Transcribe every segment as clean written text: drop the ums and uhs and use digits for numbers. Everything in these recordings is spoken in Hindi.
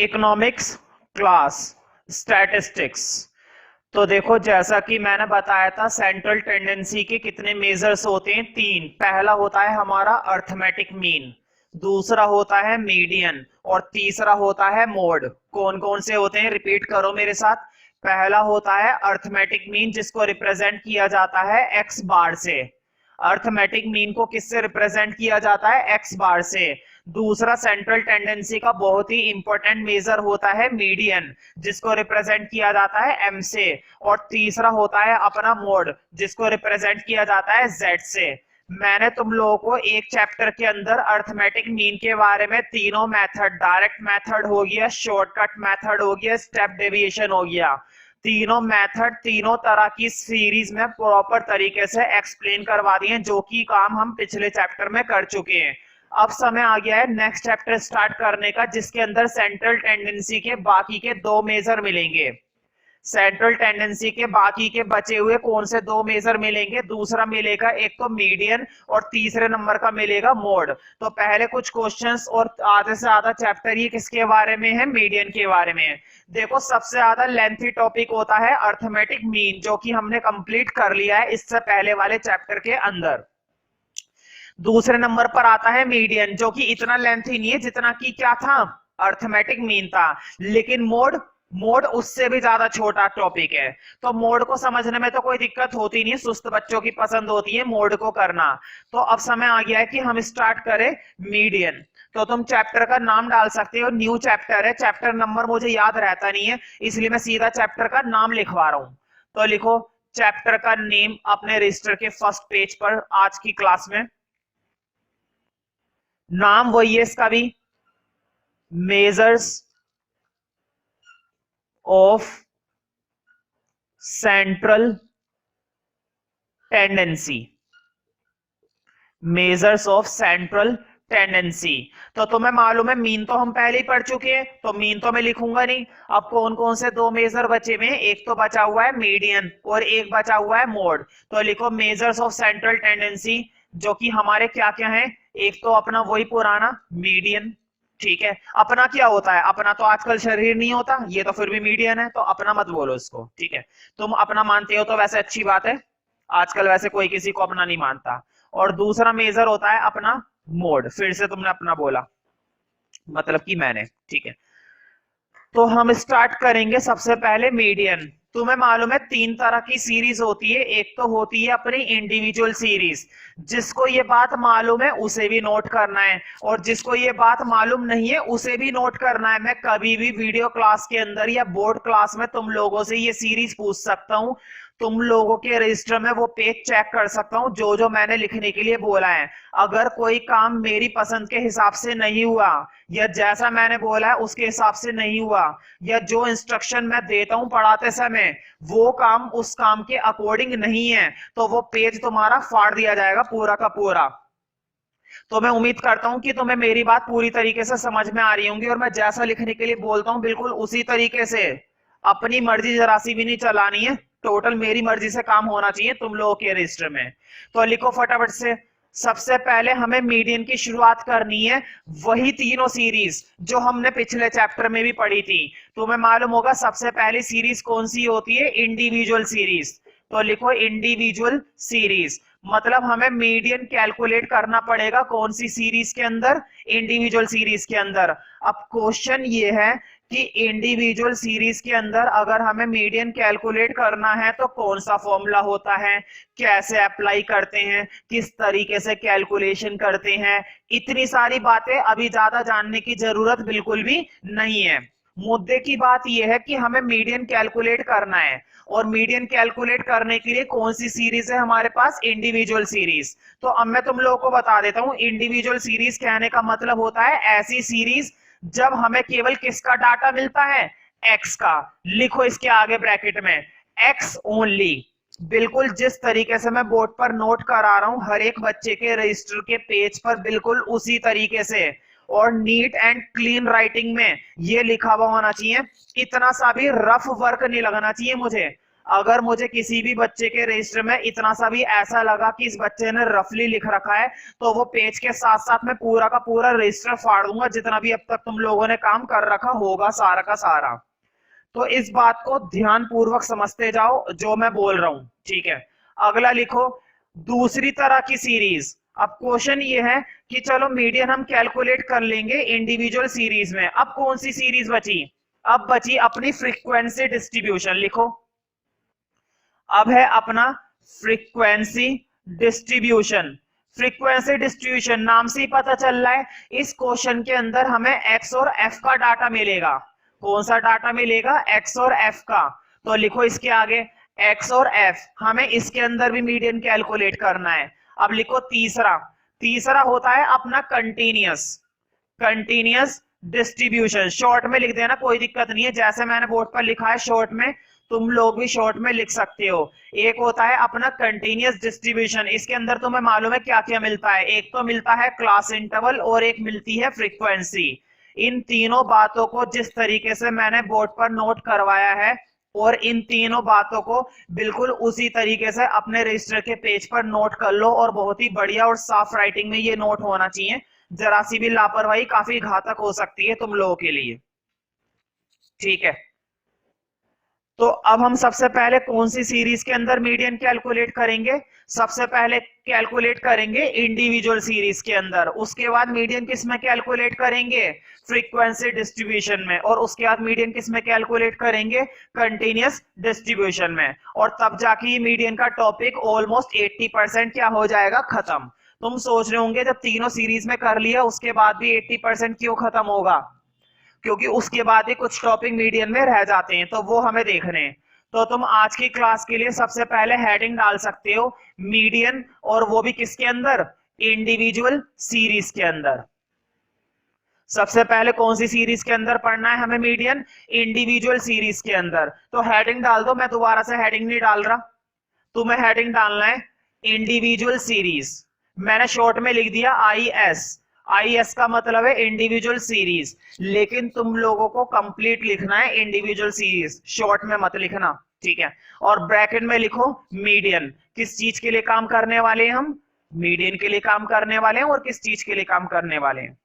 Economics class statistics. तो देखो, जैसा कि मैंने बताया था, सेंट्रल टेंडेंसी के कितने मेजर्स होते हैं? तीन। पहला होता है हमारा अर्थमेटिक मीन, दूसरा होता है मीडियन और तीसरा होता है मोड। कौन कौन से होते हैं? रिपीट करो मेरे साथ। पहला होता है अर्थमेटिक मीन, जिसको रिप्रेजेंट किया जाता है एक्स बार से। अर्थमेटिक मीन को किससे रिप्रेजेंट किया जाता है? एक्स बार से। दूसरा सेंट्रल टेंडेंसी का बहुत ही इंपॉर्टेंट मेजर होता है मीडियन, जिसको रिप्रेजेंट किया जाता है एम से। और तीसरा होता है अपना मोड, जिसको रिप्रेजेंट किया जाता है जेड से। मैंने तुम लोगों को एक चैप्टर के अंदर अर्थमेटिक मीन के बारे में तीनों मेथड, डायरेक्ट मेथड हो गया, शॉर्टकट मेथड हो गया, स्टेप डेविएशन हो गया, तीनों मेथड तीनों तरह की सीरीज में प्रॉपर तरीके से एक्सप्लेन करवा दिए, जो कि काम हम पिछले चैप्टर में कर चुके हैं। अब समय आ गया है नेक्स्ट चैप्टर स्टार्ट करने का, जिसके अंदर सेंट्रल टेंडेंसी के बाकी के दो मेजर मिलेंगे। सेंट्रल टेंडेंसी के बाकी के बचे हुए कौन से दो मेजर मिलेंगे? दूसरा मिलेगा एक तो मीडियन और तीसरे नंबर का मिलेगा मोड। तो पहले कुछ क्वेश्चंस और आधे से आधा चैप्टर ये किसके बारे में है? मीडियन के बारे में है। देखो, सबसे ज्यादा लेंथी टॉपिक होता है अर्थमेटिक मीन, जो कि हमने कंप्लीट कर लिया है इससे पहले वाले चैप्टर के अंदर। दूसरे नंबर पर आता है मीडियन, जो कि इतना लेंथी नहीं है जितना कि क्या था? अर्थमेटिक मीन था। लेकिन मोड, मोड उससे भी ज्यादा छोटा टॉपिक है। तो मोड को समझने में तो कोई दिक्कत होती नहीं, सुस्त बच्चों की पसंद होती है मोड को करना। तो अब समय आ गया है कि हम स्टार्ट करें मीडियन। तो तुम चैप्टर का नाम डाल सकते हो, न्यू चैप्टर है, चैप्टर नंबर मुझे याद रहता नहीं है, इसलिए मैं सीधा चैप्टर का नाम लिखवा रहा हूं। तो लिखो चैप्टर का नेम अपने रजिस्टर के फर्स्ट पेज पर आज की क्लास में। नाम वही है इसका भी, measures of central tendency. Measures of central tendency. तो तुम्हें मालूम है मीन तो हम पहले ही पढ़ चुके हैं, तो मीन तो मैं लिखूंगा नहीं। अब कौन कौन से दो मेजर बचे हुए हैं? एक तो बचा हुआ है मीडियन और एक बचा हुआ है मोड। तो लिखो मेजर्स ऑफ सेंट्रल टेंडेंसी, जो कि हमारे क्या क्या है? एक तो अपना वही पुराना मीडियन, ठीक है। अपना क्या होता है? अपना तो आजकल शरीर नहीं होता, ये तो फिर भी मीडियन है, तो अपना मत बोलो इसको, ठीक है। तुम अपना मानते हो तो वैसे अच्छी बात है, आजकल वैसे कोई किसी को अपना नहीं मानता। और दूसरा मेजर होता है अपना मोड। फिर से तुमने अपना बोला, मतलब कि मैंने, ठीक है। तो हम स्टार्ट करेंगे सबसे पहले मीडियन। तुम्हें मालूम है तीन तरह की सीरीज होती है। एक तो होती है अपनी इंडिविजुअल सीरीज, जिसको ये बात मालूम है उसे भी नोट करना है, और जिसको ये बात मालूम नहीं है उसे भी नोट करना है। मैं कभी भी वीडियो क्लास के अंदर या बोर्ड क्लास में तुम लोगों से ये सीरीज पूछ सकता हूं, तुम लोगों के रजिस्टर में वो पेज चेक कर सकता हूं जो जो मैंने लिखने के लिए बोला है। अगर कोई काम मेरी पसंद के हिसाब से नहीं हुआ, या जैसा मैंने बोला है उसके हिसाब से नहीं हुआ, या जो इंस्ट्रक्शन मैं देता हूं पढ़ाते समय वो काम उस काम के अकॉर्डिंग नहीं है, तो वो पेज तुम्हारा फाड़ दिया जाएगा पूरा का पूरा। तो मैं उम्मीद करता हूं कि तुम्हें मेरी बात पूरी तरीके से समझ में आ रही होंगी, और मैं जैसा लिखने के लिए बोलता हूं बिल्कुल उसी तरीके से। अपनी मर्जी जरा सी भी नहीं चलानी है, टोटल मेरी मर्जी से काम होना चाहिए तुम लोगों के रजिस्टर में। तो लिखो फटाफट से। सबसे पहले हमें मीडियन की शुरुआत करनी है, वही तीनों सीरीज जो हमने पिछले चैप्टर में भी पढ़ी थी। तुम्हें मालूम होगा सबसे पहली सीरीज कौन सी होती है? Individual series. तो लिखो इंडिविजुअल सीरीज, मतलब हमें मीडियन कैलकुलेट करना पड़ेगा कौन सी सीरीज के अंदर? इंडिविजुअल सीरीज के अंदर। अब क्वेश्चन ये है कि इंडिविजुअल सीरीज के अंदर अगर हमें मीडियन कैलकुलेट करना है तो कौन सा फॉर्मूला होता है, कैसे अप्लाई करते हैं, किस तरीके से कैलकुलेशन करते हैं, इतनी सारी बातें अभी ज्यादा जानने की जरूरत बिल्कुल भी नहीं है। मुद्दे की बात यह है कि हमें मीडियन कैलकुलेट करना है, और मीडियन कैलकुलेट करने के लिए कौन सी सीरीज है हमारे पास? Individual series. तो अब मैं तुम लोगों को बता देता हूं, इंडिविजुअल सीरीज कहने का मतलब होता है ऐसी सीरीज जब हमें केवल किसका डाटा मिलता है? एक्स का। लिखो इसके आगे ब्रैकेट में एक्स ओनली। बिल्कुल जिस तरीके से मैं बोर्ड पर नोट करा रहा हूं हर एक बच्चे के रजिस्टर के पेज पर बिल्कुल उसी तरीके से, और नीट एंड क्लीन राइटिंग में ये लिखा हुआ होना चाहिए। इतना सा भी रफ वर्क नहीं लगना चाहिए मुझे। अगर मुझे किसी भी बच्चे के रजिस्टर में इतना सा भी ऐसा लगा कि इस बच्चे ने रफली लिख रखा है, तो वो पेज के साथ साथ मैं पूरा का पूरा रजिस्टर फाड़ दूंगा, जितना भी अब तक तुम लोगों ने काम कर रखा होगा सारा का सारा। तो इस बात को ध्यान पूर्वक समझते जाओ जो मैं बोल रहा हूं, ठीक है। अगला लिखो, दूसरी तरह की सीरीज। अब क्वेश्चन ये है कि चलो मीडियन हम कैलकुलेट कर लेंगे इंडिविजुअल सीरीज में। अब कौन सी सीरीज बची? अब बची अपनी फ्रीक्वेंसी डिस्ट्रीब्यूशन। लिखो, अब है अपना फ्रीक्वेंसी डिस्ट्रीब्यूशन। फ्रीक्वेंसी डिस्ट्रीब्यूशन नाम से ही पता चल रहा है, इस क्वेश्चन के अंदर हमें एक्स और एफ का डाटा मिलेगा। कौन सा डाटा मिलेगा? एक्स और एफ का। तो लिखो इसके आगे एक्स और एफ, हमें इसके अंदर भी मीडियन कैलकुलेट करना है। अब लिखो तीसरा, तीसरा होता है अपना कंटीन्यूअस, कंटीन्यूअस डिस्ट्रीब्यूशन। शॉर्ट में लिख देना, कोई दिक्कत नहीं है, जैसे मैंने बोर्ड पर लिखा है शॉर्ट में तुम लोग भी शॉर्ट में लिख सकते हो। एक होता है अपना कंटीन्यूअस डिस्ट्रीब्यूशन, इसके अंदर तुम्हें मालूम है क्या क्या मिलता है। एक तो मिलता है क्लास इंटरवल और एक मिलती है फ्रीक्वेंसी। इन तीनों बातों को जिस तरीके से मैंने बोर्ड पर नोट करवाया है, और इन तीनों बातों को बिल्कुल उसी तरीके से अपने रजिस्टर के पेज पर नोट कर लो, और बहुत ही बढ़िया और साफ राइटिंग में ये नोट होना चाहिए। जरा सी भी लापरवाही काफी घातक हो सकती है तुम लोगों के लिए, ठीक है। तो अब हम सबसे पहले कौन सी सीरीज के अंदर मीडियन कैलकुलेट करेंगे? सबसे पहले कैलकुलेट करेंगे इंडिविजुअल सीरीज के अंदर, उसके बाद मीडियन किस में कैलकुलेट करेंगे? फ्रीक्वेंसी डिस्ट्रीब्यूशन में, और उसके बाद मीडियन किस में कैलकुलेट करेंगे? कंटीन्यूअस डिस्ट्रीब्यूशन में। और तब जाके ये मीडियन का टॉपिक ऑलमोस्ट 80% क्या हो जाएगा? खत्म। तुम सोच रहे होंगे जब तीनों सीरीज में कर लिया उसके बाद भी 80% क्यों खत्म होगा? क्योंकि उसके बाद ही कुछ टॉपिक मीडियन में रह जाते हैं, तो वो हमें देखने हैं। तो तुम आज की क्लास के लिए सबसे पहले हेडिंग डाल सकते हो मीडियन, और वो भी किसके अंदर? इंडिविजुअल सीरीज के अंदर। सबसे पहले कौन सी सीरीज के अंदर पढ़ना है हमें मीडियन? इंडिविजुअल सीरीज के अंदर। तो हेडिंग डाल दो, मैं दोबारा से हेडिंग नहीं डाल रहा, तुम्हें हेडिंग डालना है इंडिविजुअल सीरीज। मैंने शॉर्ट में लिख दिया IS। IS का मतलब है इंडिविजुअल सीरीज, लेकिन तुम लोगों को कंप्लीट लिखना है इंडिविजुअल सीरीज, शॉर्ट में मत लिखना, ठीक है। और ब्रैकेट में लिखो मीडियन। किस चीज के लिए काम करने वाले हैं हम? मीडियन के लिए काम करने वाले हैं। और किस चीज के लिए काम करने वाले हैं?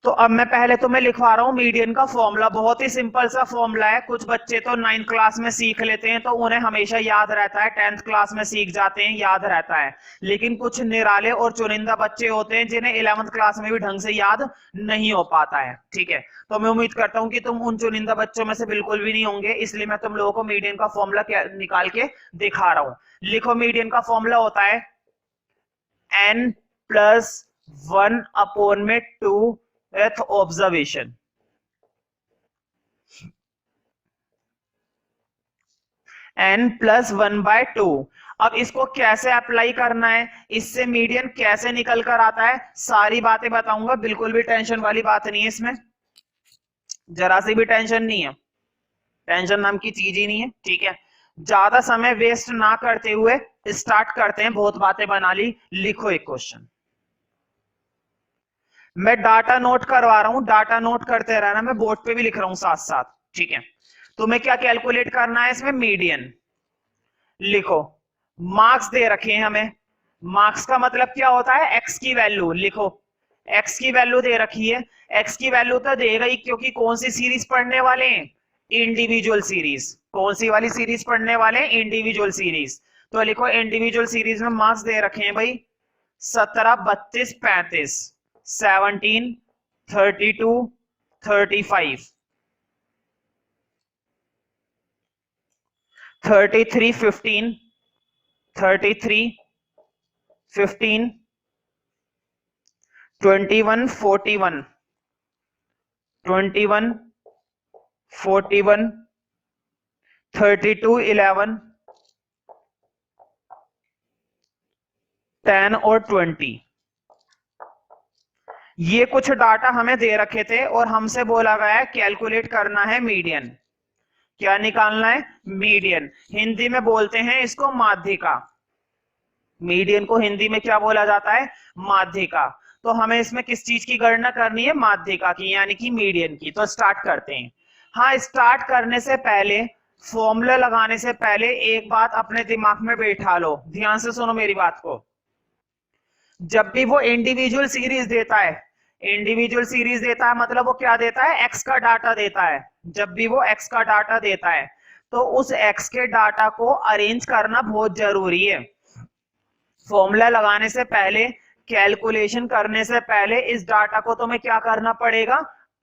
तो अब मैं पहले तुम्हें लिखवा रहा हूं मीडियन का फॉर्मूला। बहुत ही सिंपल सा फॉर्मूला है, कुछ बच्चे तो 9th क्लास में सीख लेते हैं तो उन्हें हमेशा याद रहता है, 10th क्लास में सीख जाते हैं याद रहता है, लेकिन कुछ निराले और चुनिंदा बच्चे होते हैं जिन्हें 11th क्लास में भी ढंग से याद नहीं हो पाता है, ठीक है। तो मैं उम्मीद करता हूं कि तुम उन चुनिंदा बच्चों में से बिल्कुल भी नहीं होंगे, इसलिए मैं तुम लोगों को मीडियन का फॉर्मूला निकाल के दिखा रहा हूं। लिखो, मीडियन का फॉर्मूला होता है n+1/2 ऑब्जर्वेशन। n+1/2। अब इसको कैसे अप्लाई करना है, इससे मीडियन कैसे निकल कर आता है, सारी बातें बताऊंगा। बिल्कुल भी टेंशन वाली बात नहीं है इसमें, जरा सी भी टेंशन नहीं है, टेंशन नाम की चीज ही नहीं है, ठीक है। ज्यादा समय वेस्ट ना करते हुए स्टार्ट करते हैं, बहुत बातें बना ली। लिखो एक क्वेश्चन, मैं डाटा नोट करवा रहा हूं, डाटा नोट करते रहना, मैं बोर्ड पे भी लिख रहा हूं साथ साथ, ठीक है। तुम्हें क्या कैलकुलेट करना है इसमें? मीडियन। लिखो, मार्क्स दे रखे हैं हमें, मार्क्स का मतलब क्या होता है? एक्स की वैल्यू। लिखो, एक्स की वैल्यू दे रखी है, एक्स की वैल्यू तो देगा ही, क्योंकि कौन सी सीरीज पढ़ने वाले हैं? Individual series. कौन सी वाली सीरीज पढ़ने वाले हैं? Individual series. तो लिखो, इंडिविजुअल सीरीज में मार्क्स दे रखे हैं भाई 17, 32, 35, 17, 32, 35, 33, 15, 33, 15, 21, 41, 21, 41, 32, 11, 10 और 20। ये कुछ डाटा हमें दे रखे थे और हमसे बोला गया है कैलकुलेट करना है मीडियन। क्या निकालना है? मीडियन। हिंदी में बोलते हैं इसको माध्यिका। मीडियन को हिंदी में क्या बोला जाता है? माध्यिका। तो हमें इसमें किस चीज की गणना करनी है? माध्यिका की, यानी कि मीडियन की। तो स्टार्ट करते हैं। हाँ, स्टार्ट करने से पहले फॉर्मूला लगाने से पहले एक बात अपने दिमाग में बैठा लो, ध्यान से सुनो मेरी बात को। जब भी वो इंडिविजुअल सीरीज देता है, इंडिविजुअल सीरीज देता है मतलब वो क्या देता है, एक्स का डाटा देता है। जब भी वो एक्स का डाटा देता है तो उस एक्स के डाटा को अरेंज करना बहुत जरूरी है। फॉर्मूला लगाने से पहले, कैलकुलेशन करने से पहले इस डाटा को तुम्हें क्या करना पड़ेगा,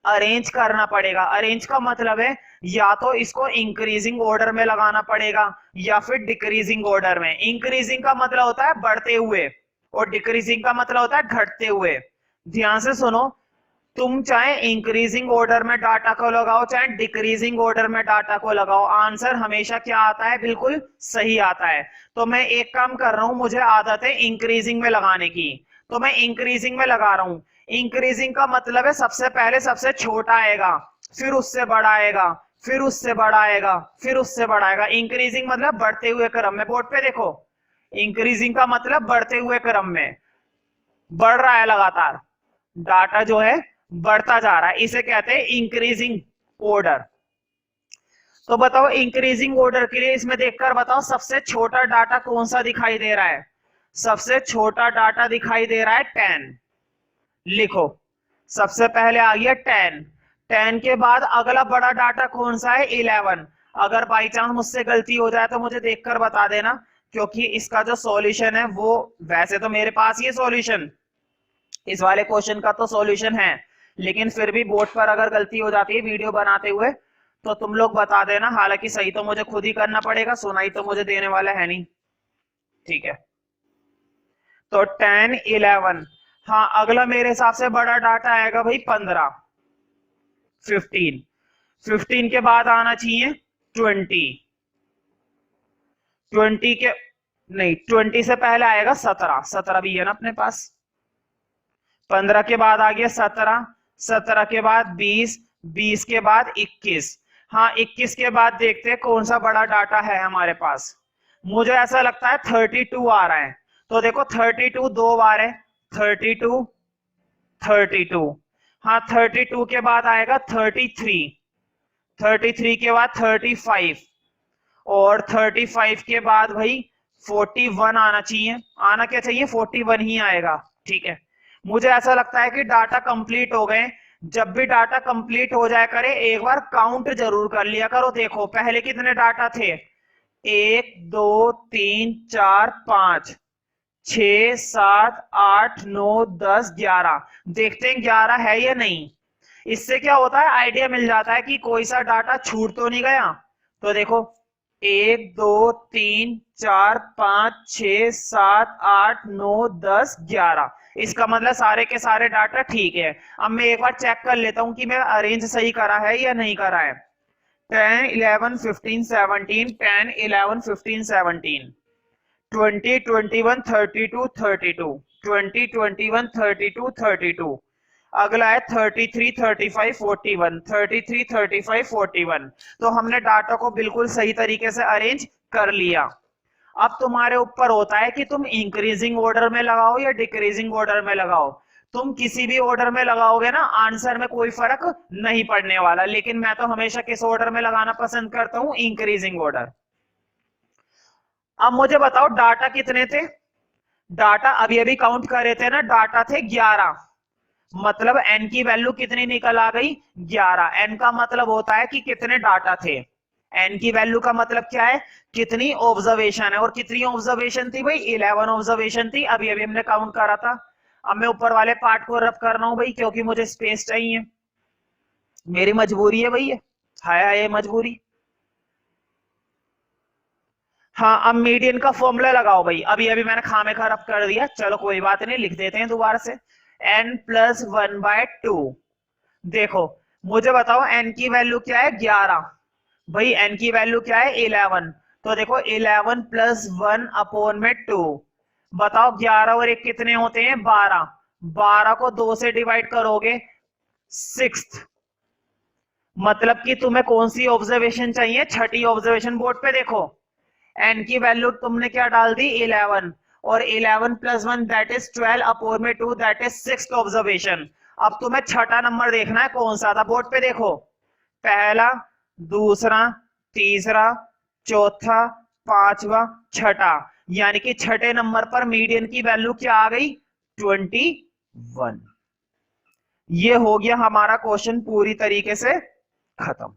अरेंज करना पड़ेगा। अरेंज का मतलब है या तो इसको इंक्रीजिंग ऑर्डर में लगाना पड़ेगा या फिर डिक्रीजिंग ऑर्डर में। इंक्रीजिंग का मतलब होता है बढ़ते हुए और डिक्रीजिंग का मतलब होता है घटते हुए। ध्यान से सुनो, तुम चाहे इंक्रीजिंग ऑर्डर में डाटा को लगाओ चाहे डिक्रीजिंग ऑर्डर में डाटा को लगाओ, आंसर हमेशा क्या आता है, बिल्कुल सही आता है। तो मैं एक काम कर रहा हूं, मुझे आदत है इंक्रीजिंग में लगाने की, तो मैं इंक्रीजिंग में लगा रहा हूं। इंक्रीजिंग का मतलब है सबसे पहले सबसे छोटा आएगा, फिर उससे बड़ा आएगा, फिर उससे बड़ा आएगा, फिर उससे बड़ा आएगा। इंक्रीजिंग मतलब बढ़ते हुए क्रम में। बोर्ड पे देखो, इंक्रीजिंग का मतलब बढ़ते हुए क्रम में, बढ़ रहा है लगातार, डाटा जो है बढ़ता जा रहा है, इसे कहते हैं इंक्रीजिंग ऑर्डर। तो बताओ इंक्रीजिंग ऑर्डर के लिए इसमें देखकर बताओ सबसे छोटा डाटा कौन सा दिखाई दे रहा है। सबसे छोटा डाटा दिखाई दे रहा है 10। लिखो, सबसे पहले आ गया 10। 10 के बाद अगला बड़ा डाटा कौन सा है, 11। अगर बाई चांस मुझसे गलती हो जाए तो मुझे देखकर बता देना, क्योंकि इसका जो सॉल्यूशन है वो, वैसे तो मेरे पास ये सॉल्यूशन, इस वाले क्वेश्चन का तो सॉल्यूशन है, लेकिन फिर भी बोर्ड पर अगर गलती हो जाती है वीडियो बनाते हुए तो तुम लोग बता देना। हालांकि सही तो मुझे खुद ही करना पड़ेगा, सुनाई तो मुझे देने वाला है नहीं, ठीक है। तो 10, 11, हाँ अगला मेरे हिसाब से बड़ा डाटा आएगा भाई 15, 15। 15 के बाद आना चाहिए 20, 20 के नहीं, 20 से पहले आएगा 17, 17 भी है ना अपने पास। 15 के बाद आ गया 17, 17 के बाद 20, 20 के बाद 21। हाँ 21 के बाद देखते हैं कौन सा बड़ा डाटा है हमारे पास। मुझे ऐसा लगता है 32 आ रहा है। तो देखो 32 दो बार है, 32, 32। हाँ 32 के बाद आएगा 33, 33 के बाद 35 और 35 के बाद भाई 41 आना चाहिए। आना क्या चाहिए, 41 ही आएगा, ठीक है। मुझे ऐसा लगता है कि डाटा कंप्लीट हो गए। जब भी डाटा कंप्लीट हो जाए करे एक बार काउंट जरूर कर लिया करो। देखो पहले कितने डाटा थे, 1 2 3 4 5 6 7 8 9 10 11। देखते हैं 11 है या नहीं। इससे क्या होता है, आइडिया मिल जाता है कि कोई सा डाटा छूट तो नहीं गया। तो देखो 1 2 3 4 5 6 7 8 9 10 11, इसका मतलब सारे के सारे डाटा ठीक है। अब मैं एक बार चेक कर लेता हूं कि मैं अरेंज सही करा है या नहीं करा है। 10 11 15 17, 10 11 15 17, 20 21 32 32, 20 21 32 32। अगला है 33 35 41, 33 35 41। तो हमने डाटा को बिल्कुल सही तरीके से अरेंज कर लिया। अब तुम्हारे ऊपर होता है कि तुम इंक्रीजिंग ऑर्डर में लगाओ या डिक्रीजिंग ऑर्डर में लगाओ। तुम किसी भी ऑर्डर में लगाओगे ना, आंसर में कोई फर्क नहीं पड़ने वाला, लेकिन मैं तो हमेशा किस ऑर्डर में लगाना पसंद करता हूं, इंक्रीजिंग ऑर्डर। अब मुझे बताओ डाटा कितने थे। डाटा अभी अभी काउंट कर रहे थे ना, डाटा थे 11। मतलब n की वैल्यू कितनी निकल आ गई, 11। n का मतलब होता है कि कितने डाटा थे। n की वैल्यू का मतलब क्या है, कितनी ऑब्जर्वेशन है। और कितनी ऑब्जर्वेशन थी भाई, 11 ऑब्जर्वेशन थी, अभी अभी हमने काउंट करा था। अब मैं ऊपर वाले पार्ट को रफ कर रहा हूं भाई, क्योंकि मुझे स्पेस चाहिए, मेरी मजबूरी है भाई, है मजबूरी। हाँ अब मीडियन का फॉर्मूला लगाओ भाई, अभी अभी मैंने खामे खा रफ कर दिया, चलो कोई बात नहीं, लिख देते हैं दोबारा से। n + 1/2। देखो मुझे बताओ n की वैल्यू क्या है, 11। भाई n की वैल्यू क्या है, 11। तो देखो 11 + 1/2। बताओ 11 और 1 कितने होते हैं, 12। 12 को 2 से डिवाइड करोगे 6th। मतलब कि तुम्हें कौन सी ऑब्जर्वेशन चाहिए, छठी ऑब्जर्वेशन। बोर्ड पे देखो n की वैल्यू तुमने क्या डाल दी, 11, और 11 + 1 that is 12/2, that is 6th observation. अब तुम्हें छठा नंबर देखना है कौन सा था। बोर्ड पे देखो, पहला, दूसरा, तीसरा, चौथा, पांचवा, छठा, यानी कि छठे नंबर पर मीडियन की वैल्यू क्या आ गई? 21। ये हो गया हमारा क्वेश्चन पूरी तरीके से खत्म।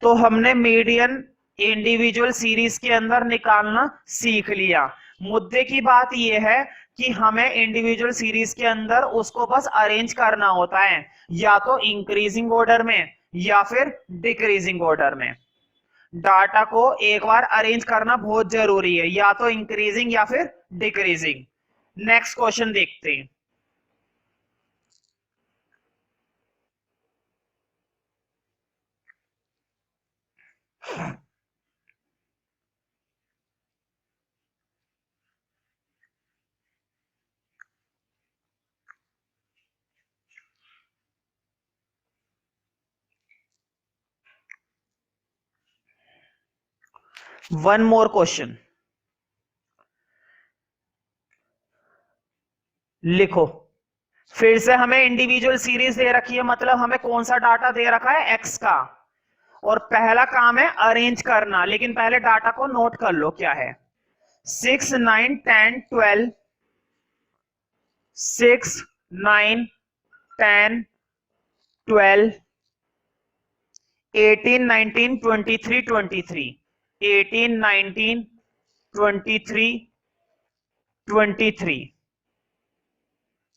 तो हमने मीडियन इंडिविजुअल सीरीज के अंदर निकालना सीख लिया। मुद्दे की बात यह है कि हमें इंडिविजुअल सीरीज के अंदर उसको बस अरेंज करना होता है, या तो इंक्रीजिंग ऑर्डर में या फिर डिक्रीजिंग ऑर्डर में। डाटा को एक बार अरेंज करना बहुत जरूरी है, या तो इंक्रीजिंग या फिर डिक्रीजिंग। नेक्स्ट क्वेश्चन देखते हैं। वन मोर क्वेश्चन लिखो। फिर से हमें इंडिविजुअल सीरीज दे रखी है, मतलब हमें कौन सा डाटा दे रखा है? एक्स का। और पहला काम है अरेंज करना, लेकिन पहले डाटा को नोट कर लो क्या है। 6 9 10 12, 6 9 10 12, 18 19 23 23, 18 19 23 23,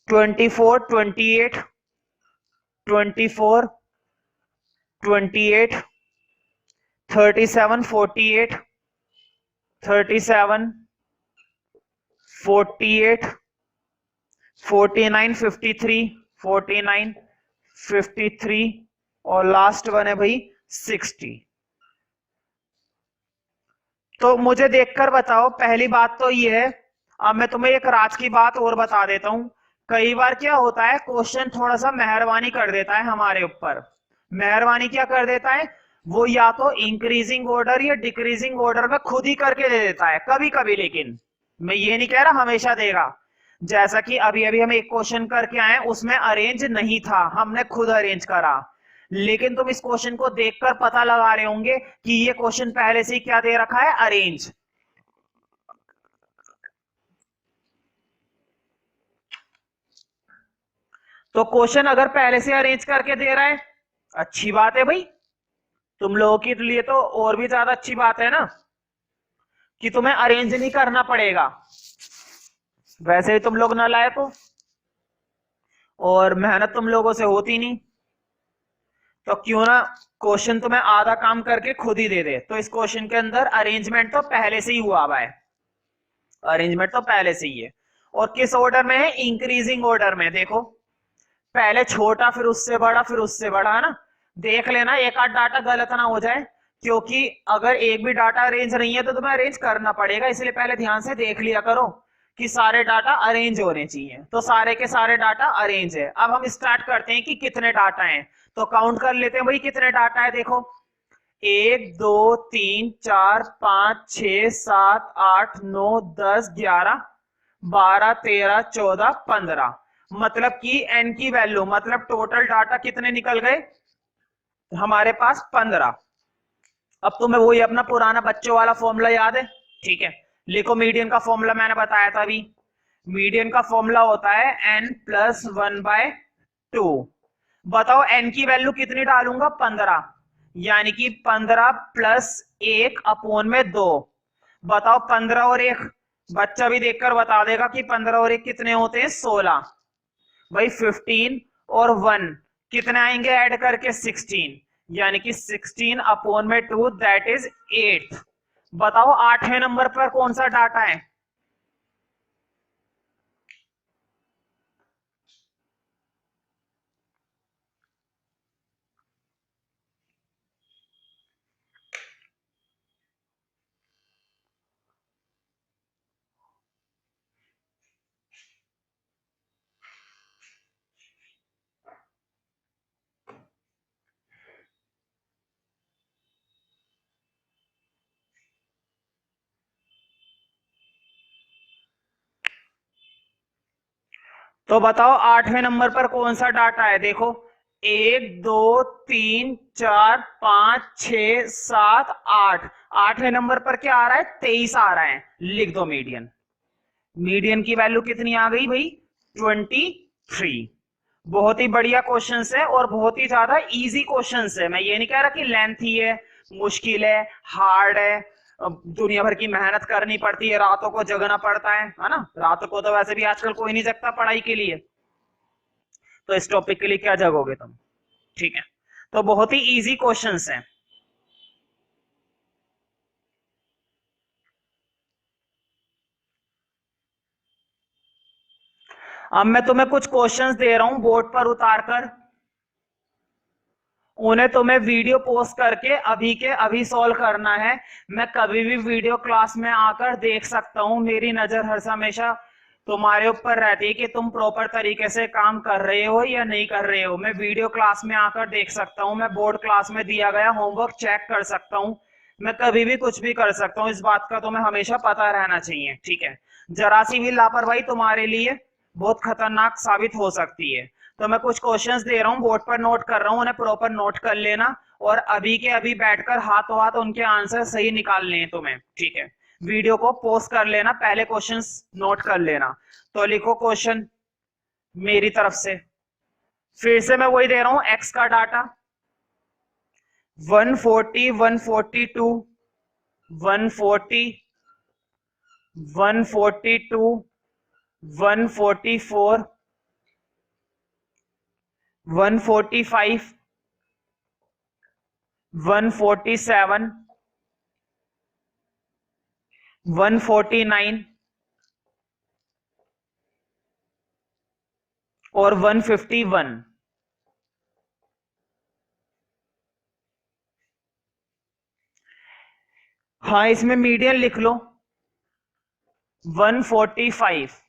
24 28, 24 28, 37 48, 37 48, 49 53, 49 53, और लास्ट वन है भाई 60। तो मुझे देखकर बताओ, पहली बात तो ये है। अब मैं तुम्हें एक राज की बात और बता देता हूं। कई बार क्या होता है, क्वेश्चन थोड़ा सा मेहरबानी कर देता है हमारे ऊपर। मेहरबानी क्या कर देता है? वो या तो इंक्रीजिंग ऑर्डर या डिक्रीजिंग ऑर्डर में खुद ही करके दे देता है कभी कभी, लेकिन मैं ये नहीं कह रहा हमेशा देगा। जैसा कि अभी अभी हम एक क्वेश्चन करके आए, उसमें अरेंज नहीं था, हमने खुद अरेंज करा। लेकिन तुम इस क्वेश्चन को देखकर पता लगा रहे होंगे कि ये क्वेश्चन पहले से ही क्या दे रखा है? अरेंज। तो क्वेश्चन अगर पहले से अरेंज करके दे रहा है, अच्छी बात है भाई। तुम लोगों के लिए तो और भी ज्यादा अच्छी बात है ना, कि तुम्हें अरेंज नहीं करना पड़ेगा। वैसे ही तुम लोग ना लाए तो, और मेहनत तुम लोगों से होती नहीं, तो क्यों ना क्वेश्चन तुम्हें आधा काम करके खुद ही दे दे। तो इस क्वेश्चन के अंदर अरेंजमेंट तो पहले से ही हुआ हुआ है, अरेंजमेंट तो पहले से ही है। और किस ऑर्डर में है? इंक्रीजिंग ऑर्डर में। देखो, पहले छोटा, फिर उससे बड़ा, फिर उससे बड़ा, है ना। देख लेना एक आध डाटा गलत ना हो जाए, क्योंकि अगर एक भी डाटा अरेंज नहीं है तो तुम्हें अरेंज करना पड़ेगा, इसलिए पहले ध्यान से देख लिया करो कि सारे डाटा अरेंज होने चाहिए। तो सारे के सारे डाटा अरेंज है। अब हम स्टार्ट करते हैं कि कितने डाटा हैं। तो काउंट कर लेते हैं भाई कितने डाटा है। देखो, 1 2 3 4 5 6 7 8 9 10 11 12 13 14 15, मतलब कि एन की वैल्यू, मतलब टोटल डाटा कितने निकल गए हमारे पास? 15। अब तुम्हें वही अपना पुराना बच्चों वाला फॉर्मूला याद है? ठीक है, लिखो। मीडियन का फॉर्मूला मैंने बताया था अभी। मीडियन का फॉर्मूला होता है n+1/2। बताओ एन की वैल्यू कितनी डालूंगा? 15, यानी कि 15 प्लस 1/2। बताओ 15 और 1, बच्चा भी देखकर बता देगा कि 15 और 1 कितने होते हैं? 16। भाई 15 और 1 कितने आएंगे ऐड करके? 16, यानी कि 16/2, दैट इज 8। बताओ 8वें नंबर पर कौन सा डाटा है? तो बताओ 8वें नंबर पर कौन सा डाटा है? देखो, 1 2 3 4 5 6 7 8, 8वें नंबर पर क्या आ रहा है? 23 आ रहा है। लिख दो मीडियन। मीडियन की वैल्यू कितनी आ गई भाई? 23। बहुत ही बढ़िया क्वेश्चंस है और बहुत ही ज्यादा इजी क्वेश्चंस है। मैं ये नहीं कह रहा कि लेंथी है, मुश्किल है, हार्ड है, दुनिया भर की मेहनत करनी पड़ती है, रातों को जगना पड़ता है ना? रातों को तो वैसे भी आजकल कोई नहीं जगता पढ़ाई के लिए, तो इस टॉपिक के लिए क्या जगोगे तुम? ठीक है, तो बहुत ही इजी क्वेश्चंस हैं। अब मैं तुम्हें कुछ क्वेश्चंस दे रहा हूं बोर्ड पर उतार कर, उन्हें तुम्हें वीडियो पोस्ट करके अभी के अभी सॉल्व करना है। मैं कभी भी वीडियो क्लास में आकर देख सकता हूं, मेरी नजर हर हमेशा तुम्हारे ऊपर रहती है कि तुम प्रॉपर तरीके से काम कर रहे हो या नहीं कर रहे हो। मैं वीडियो क्लास में आकर देख सकता हूं, मैं बोर्ड क्लास में दिया गया होमवर्क चेक कर सकता हूं, मैं कभी भी कुछ भी कर सकता हूं। इस बात का तुम्हें हमेशा पता रहना चाहिए, ठीक है? जरा सी भी लापरवाही तुम्हारे लिए बहुत खतरनाक साबित हो सकती है। तो मैं कुछ क्वेश्चंस दे रहा हूं, बोर्ड पर नोट कर रहा हूं, उन्हें प्रॉपर नोट कर लेना और अभी के अभी बैठकर हाथों हाथ उनके आंसर सही निकालने हैं तुम्हें, ठीक है? वीडियो को पॉज कर लेना, पहले क्वेश्चंस नोट कर लेना। तो लिखो क्वेश्चन मेरी तरफ से, फिर से मैं वही दे रहा हूं, एक्स का डाटा 140 142 140 142 144 145 147 149 और 151। हाँ, इसमें मीडियन लिख लो 145,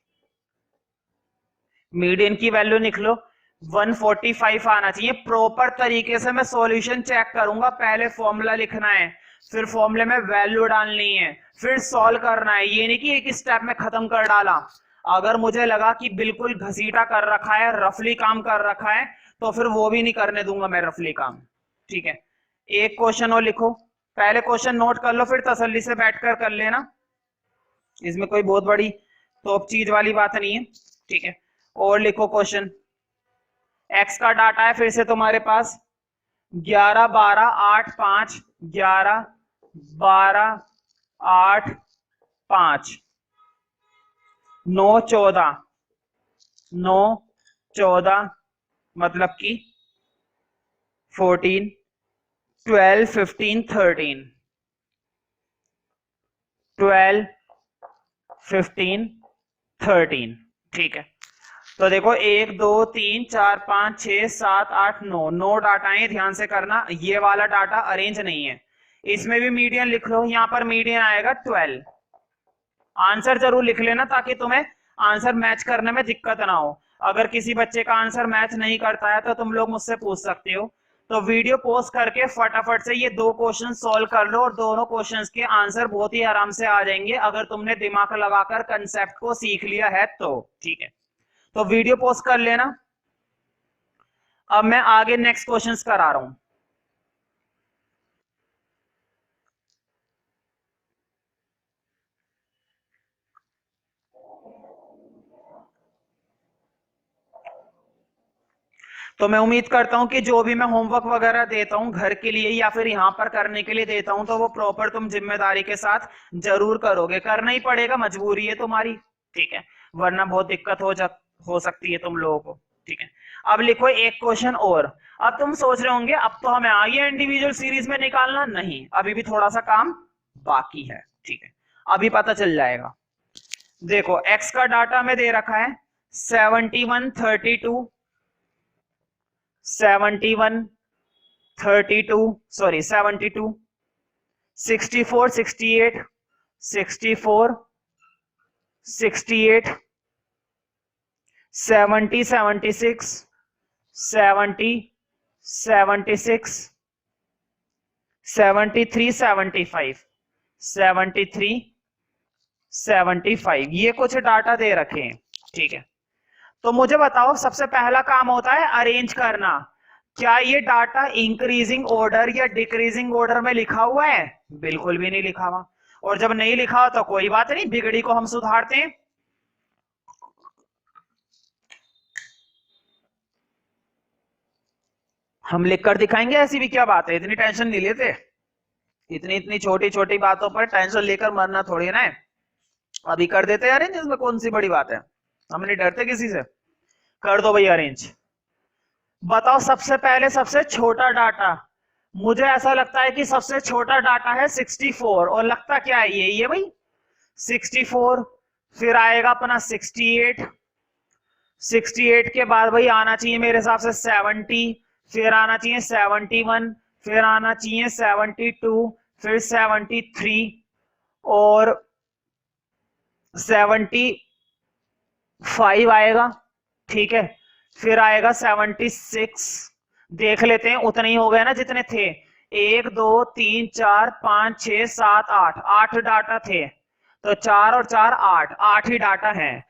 मीडियन की वैल्यू लिख लो 145 आना चाहिए। प्रॉपर तरीके से मैं सॉल्यूशन चेक करूंगा, पहले फॉर्मूला लिखना है, फिर फॉर्मूले में वैल्यू डालनी है, फिर सॉल्व करना है। ये नहीं कि एक स्टेप में खत्म कर डाला। अगर मुझे लगा कि बिल्कुल घसीटा कर रखा है, रफली काम कर रखा है, तो फिर वो भी नहीं करने दूंगा मैं रफली काम, ठीक है? एक क्वेश्चन और लिखो, पहले क्वेश्चन नोट कर लो, फिर तसल्ली से बैठकर कर लेना। इसमें कोई बहुत बड़ी टॉप चीज वाली बात नहीं है, ठीक है? और लिखो क्वेश्चन, एक्स का डाटा है फिर से तुम्हारे पास 11 12 8 5 11 12 8 5 9 14 9 14 मतलब कि 14 12 15 13 12 15 13, ठीक है? तो देखो 1 2 3 4 5 6 7 8 9, 9 डाटा है, ध्यान से करना। ये वाला डाटा अरेंज नहीं है, इसमें भी मीडियन लिख लो, यहां पर मीडियन आएगा 12। आंसर जरूर लिख लेना ताकि तुम्हें आंसर मैच करने में दिक्कत ना हो। अगर किसी बच्चे का आंसर मैच नहीं करता है तो तुम लोग मुझसे पूछ सकते हो। तो वीडियो पोस्ट करके फटाफट से ये दो क्वेश्चन सॉल्व कर लो और दोनों क्वेश्चंस के आंसर बहुत ही आराम से आ जाएंगे अगर तुमने दिमाग लगाकर कंसेप्ट को सीख लिया है तो, ठीक है? तो वीडियो पोस्ट कर लेना। अब मैं आगे नेक्स्ट क्वेश्चंस करा रहा हूं। तो मैं उम्मीद करता हूं कि जो भी मैं होमवर्क वगैरह देता हूं घर के लिए या फिर यहां पर करने के लिए देता हूं तो वो प्रॉपर तुम जिम्मेदारी के साथ जरूर करोगे। करना ही पड़ेगा, मजबूरी है तुम्हारी, ठीक है? वरना बहुत दिक्कत हो सकती है तुम लोगों को, ठीक है? अब लिखो एक क्वेश्चन और। अब तुम सोच रहे होंगे अब तो हमें आ गया इंडिविजुअल सीरीज में निकालना, नहीं, अभी भी थोड़ा सा काम बाकी है, ठीक है? अभी पता चल जाएगा। देखो एक्स का डाटा में दे रखा है 71 32 71 32 सॉरी 72 64 68 64 68 70 76 70 76 73 75 73 75, ये कुछ डाटा दे रखे हैं, ठीक है? तो मुझे बताओ, सबसे पहला काम होता है अरेंज करना। क्या ये डाटा इंक्रीजिंग ऑर्डर या डिक्रीजिंग ऑर्डर में लिखा हुआ है? बिल्कुल भी नहीं लिखा हुआ। और जब नहीं लिखा हुआ तो कोई बात नहीं, बिगड़ी को हम सुधारते हैं। हम लिख कर दिखाएंगे, ऐसी भी क्या बात है, इतनी टेंशन नहीं लेते। इतनी इतनी छोटी छोटी बातों पर टेंशन लेकर मरना थोड़ी ना है। अभी कर देते हैं अरेंज, इसमें कौन सी बड़ी बात है, हम नहीं डरते किसी से। कर दो भाई अरेंज। बताओ सबसे पहले सबसे छोटा डाटा। मुझे ऐसा लगता है कि सबसे छोटा डाटा है 64, और लगता क्या है यही है भाई 64। फिर आएगा अपना 68। 68 के बाद भाई आना चाहिए मेरे हिसाब से 70। फिर आना चाहिए 71। फिर आना चाहिए 72। फिर 73 और 75 आएगा। ठीक है, फिर आएगा 76। देख लेते हैं उतने ही हो गए ना जितने थे। 1 2 3 4 5 6 7 8, 8 डाटा थे। तो 4 और 4 8, 8 ही डाटा है।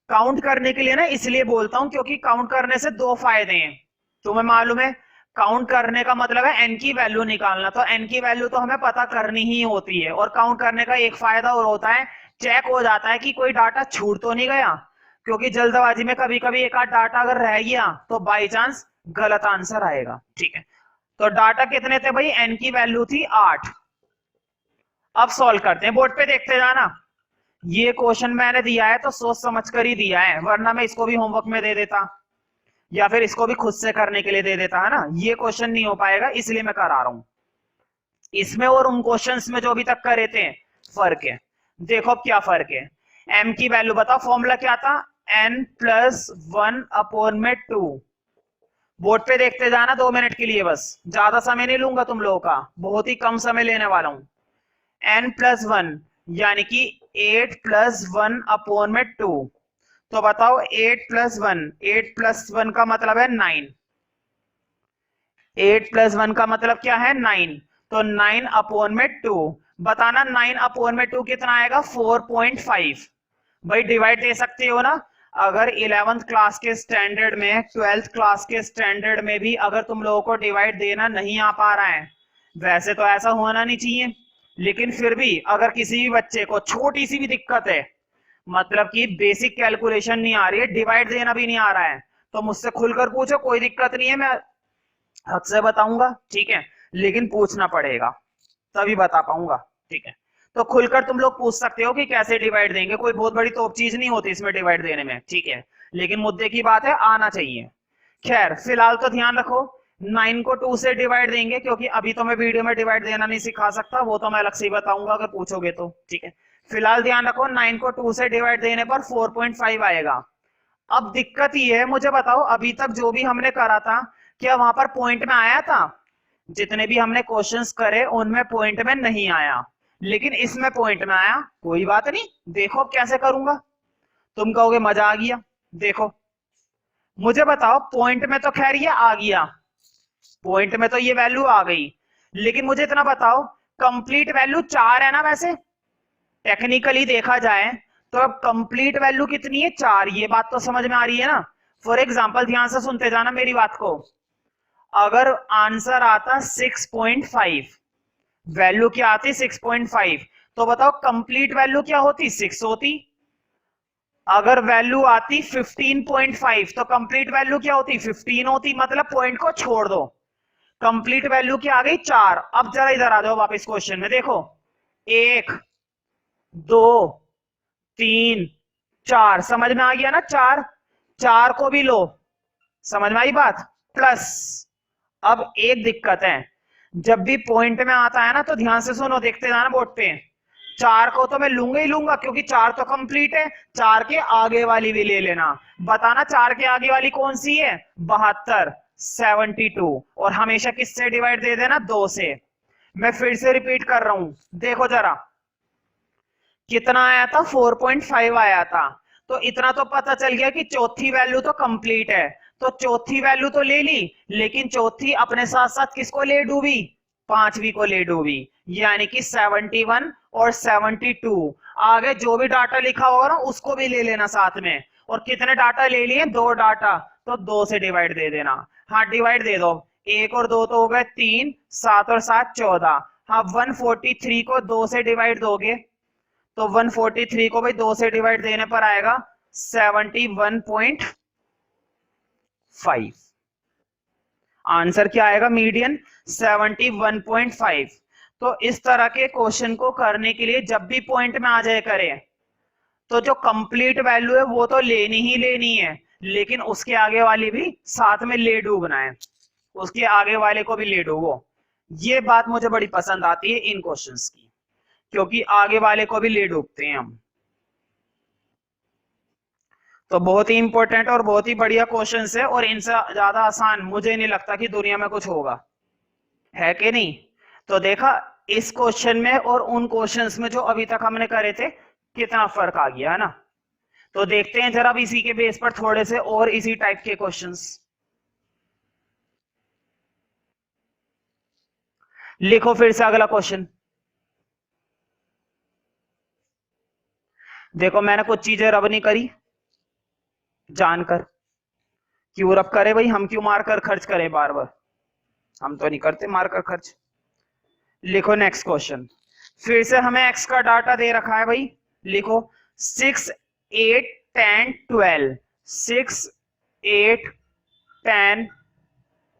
काउंट करने के लिए ना इसलिए बोलता हूं क्योंकि काउंट करने से दो फायदे हैं, तुम्हें मालूम है। काउंट करने का मतलब है एन की वैल्यू निकालना, तो एन की वैल्यू तो हमें पता करनी ही होती है। और काउंट करने का एक फायदा और होता है, चेक हो जाता है कि कोई डाटा छूट तो नहीं गया, क्योंकि जल्दबाजी में कभी कभी एक आध डाटा अगर रह गया तो बाई चांस गलत आंसर आएगा। ठीक है, तो डाटा कितने थे भाई, एन की वैल्यू थी 8। अब सॉल्व करते हैं, बोर्ड पे देखते जाना। ये क्वेश्चन मैंने दिया है तो सोच समझ कर ही दिया है, वरना मैं इसको भी होमवर्क में दे देता या फिर इसको भी खुद से करने के लिए दे देता, है ना। ये क्वेश्चन नहीं हो पाएगा इसलिए मैं करा रहा हूं। इसमें और उन क्वेश्चंस में जो अभी तक करे थे फर्क है। देखो अब क्या फर्क है। एम की वैल्यू बताओ, फॉर्मूला क्या था, एन प्लस 1 अपॉन में 2। बोर्ड पे देखते जाना 2 मिनट के लिए, बस ज्यादा समय नहीं लूंगा तुम लोगों का, बहुत ही कम समय लेने वाला हूं। एन प्लस 1 यानी कि 8 प्लस 1 अपॉन में 2। तो बताओ 8 प्लस 1, 8 प्लस 1 का मतलब है 9। 8 प्लस 1 का मतलब क्या है 9। तो 9 अपॉन में 2, बताना 9 अपॉन में 2 कितना आएगा 4.5। भाई डिवाइड दे सकते हो ना। अगर 11th क्लास के स्टैंडर्ड में, 12th क्लास के स्टैंडर्ड में भी अगर तुम लोगों को डिवाइड देना नहीं आ पा रहा है, वैसे तो ऐसा होना नहीं चाहिए, लेकिन फिर भी अगर किसी भी बच्चे को छोटी सी भी दिक्कत है, मतलब कि बेसिक कैलकुलेशन नहीं आ रही है, डिवाइड देना भी नहीं आ रहा है, तो मुझसे खुलकर पूछो, कोई दिक्कत नहीं है, मैं हक से बताऊंगा। ठीक है, लेकिन पूछना पड़ेगा तभी बता पाऊंगा। ठीक है, तो खुलकर तुम लोग पूछ सकते हो कि कैसे डिवाइड देंगे, कोई बहुत बड़ी तो चीज नहीं होती इसमें डिवाइड देने में। ठीक है, लेकिन मुद्दे की बात है आना चाहिए। खैर फिलहाल तो ध्यान रखो, 9 को 2 से डिवाइड देंगे, क्योंकि अभी तो मैं वीडियो में डिवाइड देना नहीं सिखा सकता, वो तो मैं अलग से ही बताऊंगा अगर पूछोगे तो। ठीक है, फिलहाल ध्यान रखो 9 को 2 से डिवाइड देने पर 4.5 आएगा। अब दिक्कत ये है, मुझे बताओ अभी तक जो भी हमने करा था क्या वहां पर पॉइंट में आया था? जितने भी हमने क्वेश्चंस करे उनमें पॉइंट में नहीं आया, लेकिन इसमें पॉइंट में आया। कोई बात नहीं, देखो कैसे करूंगा। तुम कहोगे मजा आ गया, देखो मुझे बताओ पॉइंट में तो खैर ये आ गया, पॉइंट में तो ये वैल्यू आ गई, लेकिन मुझे इतना बताओ कंप्लीट वैल्यू 4 है ना। वैसे टेक्निकली देखा जाए तो अब कंप्लीट वैल्यू कितनी है, 4। ये बात तो समझ में आ रही है ना। फॉर एग्जाम्पल ध्यान से सुनते जाना मेरी बात को, अगर आंसर आता 6.5, वैल्यू क्या आती 6.5, तो बताओ कंप्लीट वैल्यू क्या होती 6 होती। अगर वैल्यू आती 15.5 तो कंप्लीट वैल्यू क्या होती 15 होती, मतलब पॉइंट को छोड़ दो। कंप्लीट वैल्यू क्या आ गई 4। अब जरा इधर आ जाओ वापस क्वेश्चन में, देखो 1 2 3 4, समझ में आ गया ना। 4 4 को भी लो, समझ में आई बात, प्लस। अब एक दिक्कत है, जब भी पॉइंट में आता है ना तो ध्यान से सुनो, देखते जाना बोर्ड पे। 4 को तो मैं लूंगा ही लूंगा क्योंकि 4 तो कंप्लीट है, 4 के आगे वाली भी ले लेना। बताना 4 के आगे वाली कौन सी है, 72, 72, और हमेशा किससे डिवाइड दे देना 2 से। मैं फिर से रिपीट कर रहा हूं, देखो जरा कितना आया था 4.5 आया था। तो इतना तो पता चल गया कि चौथी वैल्यू तो कंप्लीट है, तो चौथी वैल्यू तो ले ली, लेकिन चौथी अपने साथ साथ किसको ले डूबी, पांचवी को ले डूबी, यानी कि 71 और 72। आगे जो भी डाटा लिखा होगा ना उसको भी ले लेना साथ में। और कितने डाटा ले लिए, 2 डाटा, तो 2 से डिवाइड दे देना। हाँ डिवाइड दे दो, 1 और 2 तो हो गए 3, 7 और 7 14। हाँ 143 को 2 से डिवाइड दोगे तो 143 को भाई 2 से डिवाइड देने पर आएगा 71.5। आंसर क्या आएगा मीडियन 71.5। तो इस तरह के क्वेश्चन को करने के लिए जब भी पॉइंट में आ जाए करें तो जो कंप्लीट वैल्यू है वो तो लेनी ही लेनी है, लेकिन उसके आगे वाली भी साथ में ले डूबना है, उसके आगे वाले को भी ले डूबो। ये बात मुझे बड़ी पसंद आती है इन क्वेश्चंस की, क्योंकि आगे वाले को भी ले डूबते हैं हम। तो बहुत ही इंपॉर्टेंट और बहुत ही बढ़िया क्वेश्चंस है, और इनसे ज्यादा आसान मुझे नहीं लगता कि दुनिया में कुछ होगा, है कि नहीं। तो देखा इस क्वेश्चन में और उन क्वेश्चंस में जो अभी तक हमने करे थे कितना फर्क आ गया है ना। तो देखते हैं जरा इसी के बेस पर थोड़े से और इसी टाइप के क्वेश्चंस। लिखो फिर से अगला क्वेश्चन। देखो मैंने कुछ चीजें रब नहीं करी जानकर, क्यों रब करे भाई, हम क्यों मार कर खर्च करें बार बार, हम तो नहीं करते मार कर खर्च। लिखो नेक्स्ट क्वेश्चन। फिर से हमें एक्स का डाटा दे रखा है भाई, लिखो 6 8 10 12, 6 8 10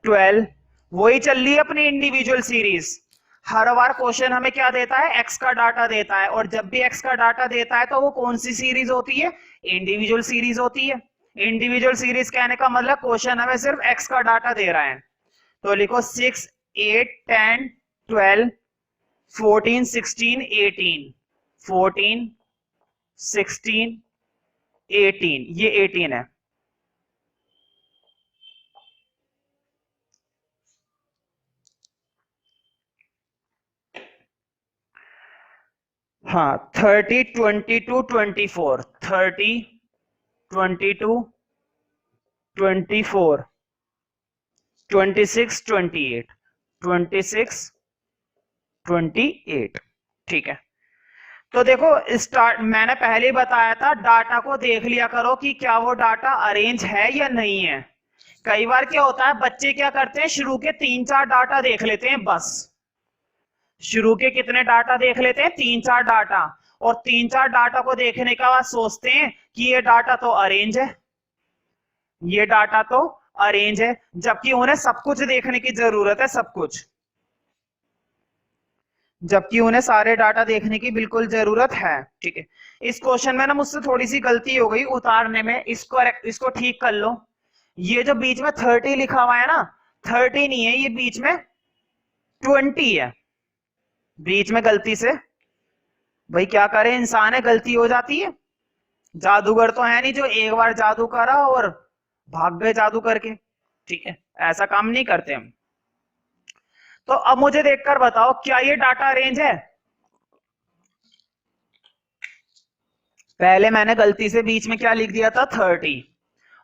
12, वही चल रही है अपनी इंडिविजुअल सीरीज। हर बार क्वेश्चन हमें क्या देता है, एक्स का डाटा देता है, और जब भी एक्स का डाटा देता है तो वो कौन सी सीरीज होती है, इंडिविजुअल सीरीज होती है। इंडिविजुअल सीरीज कहने का मतलब क्वेश्चन हमें सिर्फ एक्स का डाटा दे रहा है। तो लिखो 6 8 10 12 14 16 18, 14 16 18, ये 18 है। हाँ 30 22 24, 30 22 24, 26 28, 26 28, ठीक है। तो देखो स्टार्ट मैंने पहले ही बताया था, डाटा को देख लिया करो कि क्या वो डाटा अरेंज है या नहीं है। कई बार क्या होता है, बच्चे क्या करते हैं, शुरू के 3-4 डाटा देख लेते हैं बस। शुरू के कितने डाटा देख लेते हैं, 3-4 डाटा, और 3-4 डाटा को देखने के बाद सोचते हैं कि ये डाटा तो अरेंज है, ये डाटा तो अरेंज है, जबकि उन्हें सब कुछ देखने की जरूरत है, सब कुछ, जबकि उन्हें सारे डाटा देखने की बिल्कुल जरूरत है। ठीक है, इस क्वेश्चन में ना मुझसे थोड़ी सी गलती हो गई उतारने में, इसको ठीक कर लो। ये जो बीच में 30 लिखा हुआ है ना, 30 नहीं है, ये बीच में 20 है, बीच में गलती से। भाई क्या करे, इंसान है, गलती हो जाती है, जादूगर तो है नहीं जो एक बार जादू करा और भाग गए जादू करके। ठीक है, ऐसा काम नहीं करते हम। तो अब मुझे देखकर बताओ क्या ये डाटा रेंज है। पहले मैंने गलती से बीच में क्या लिख दिया था, 30,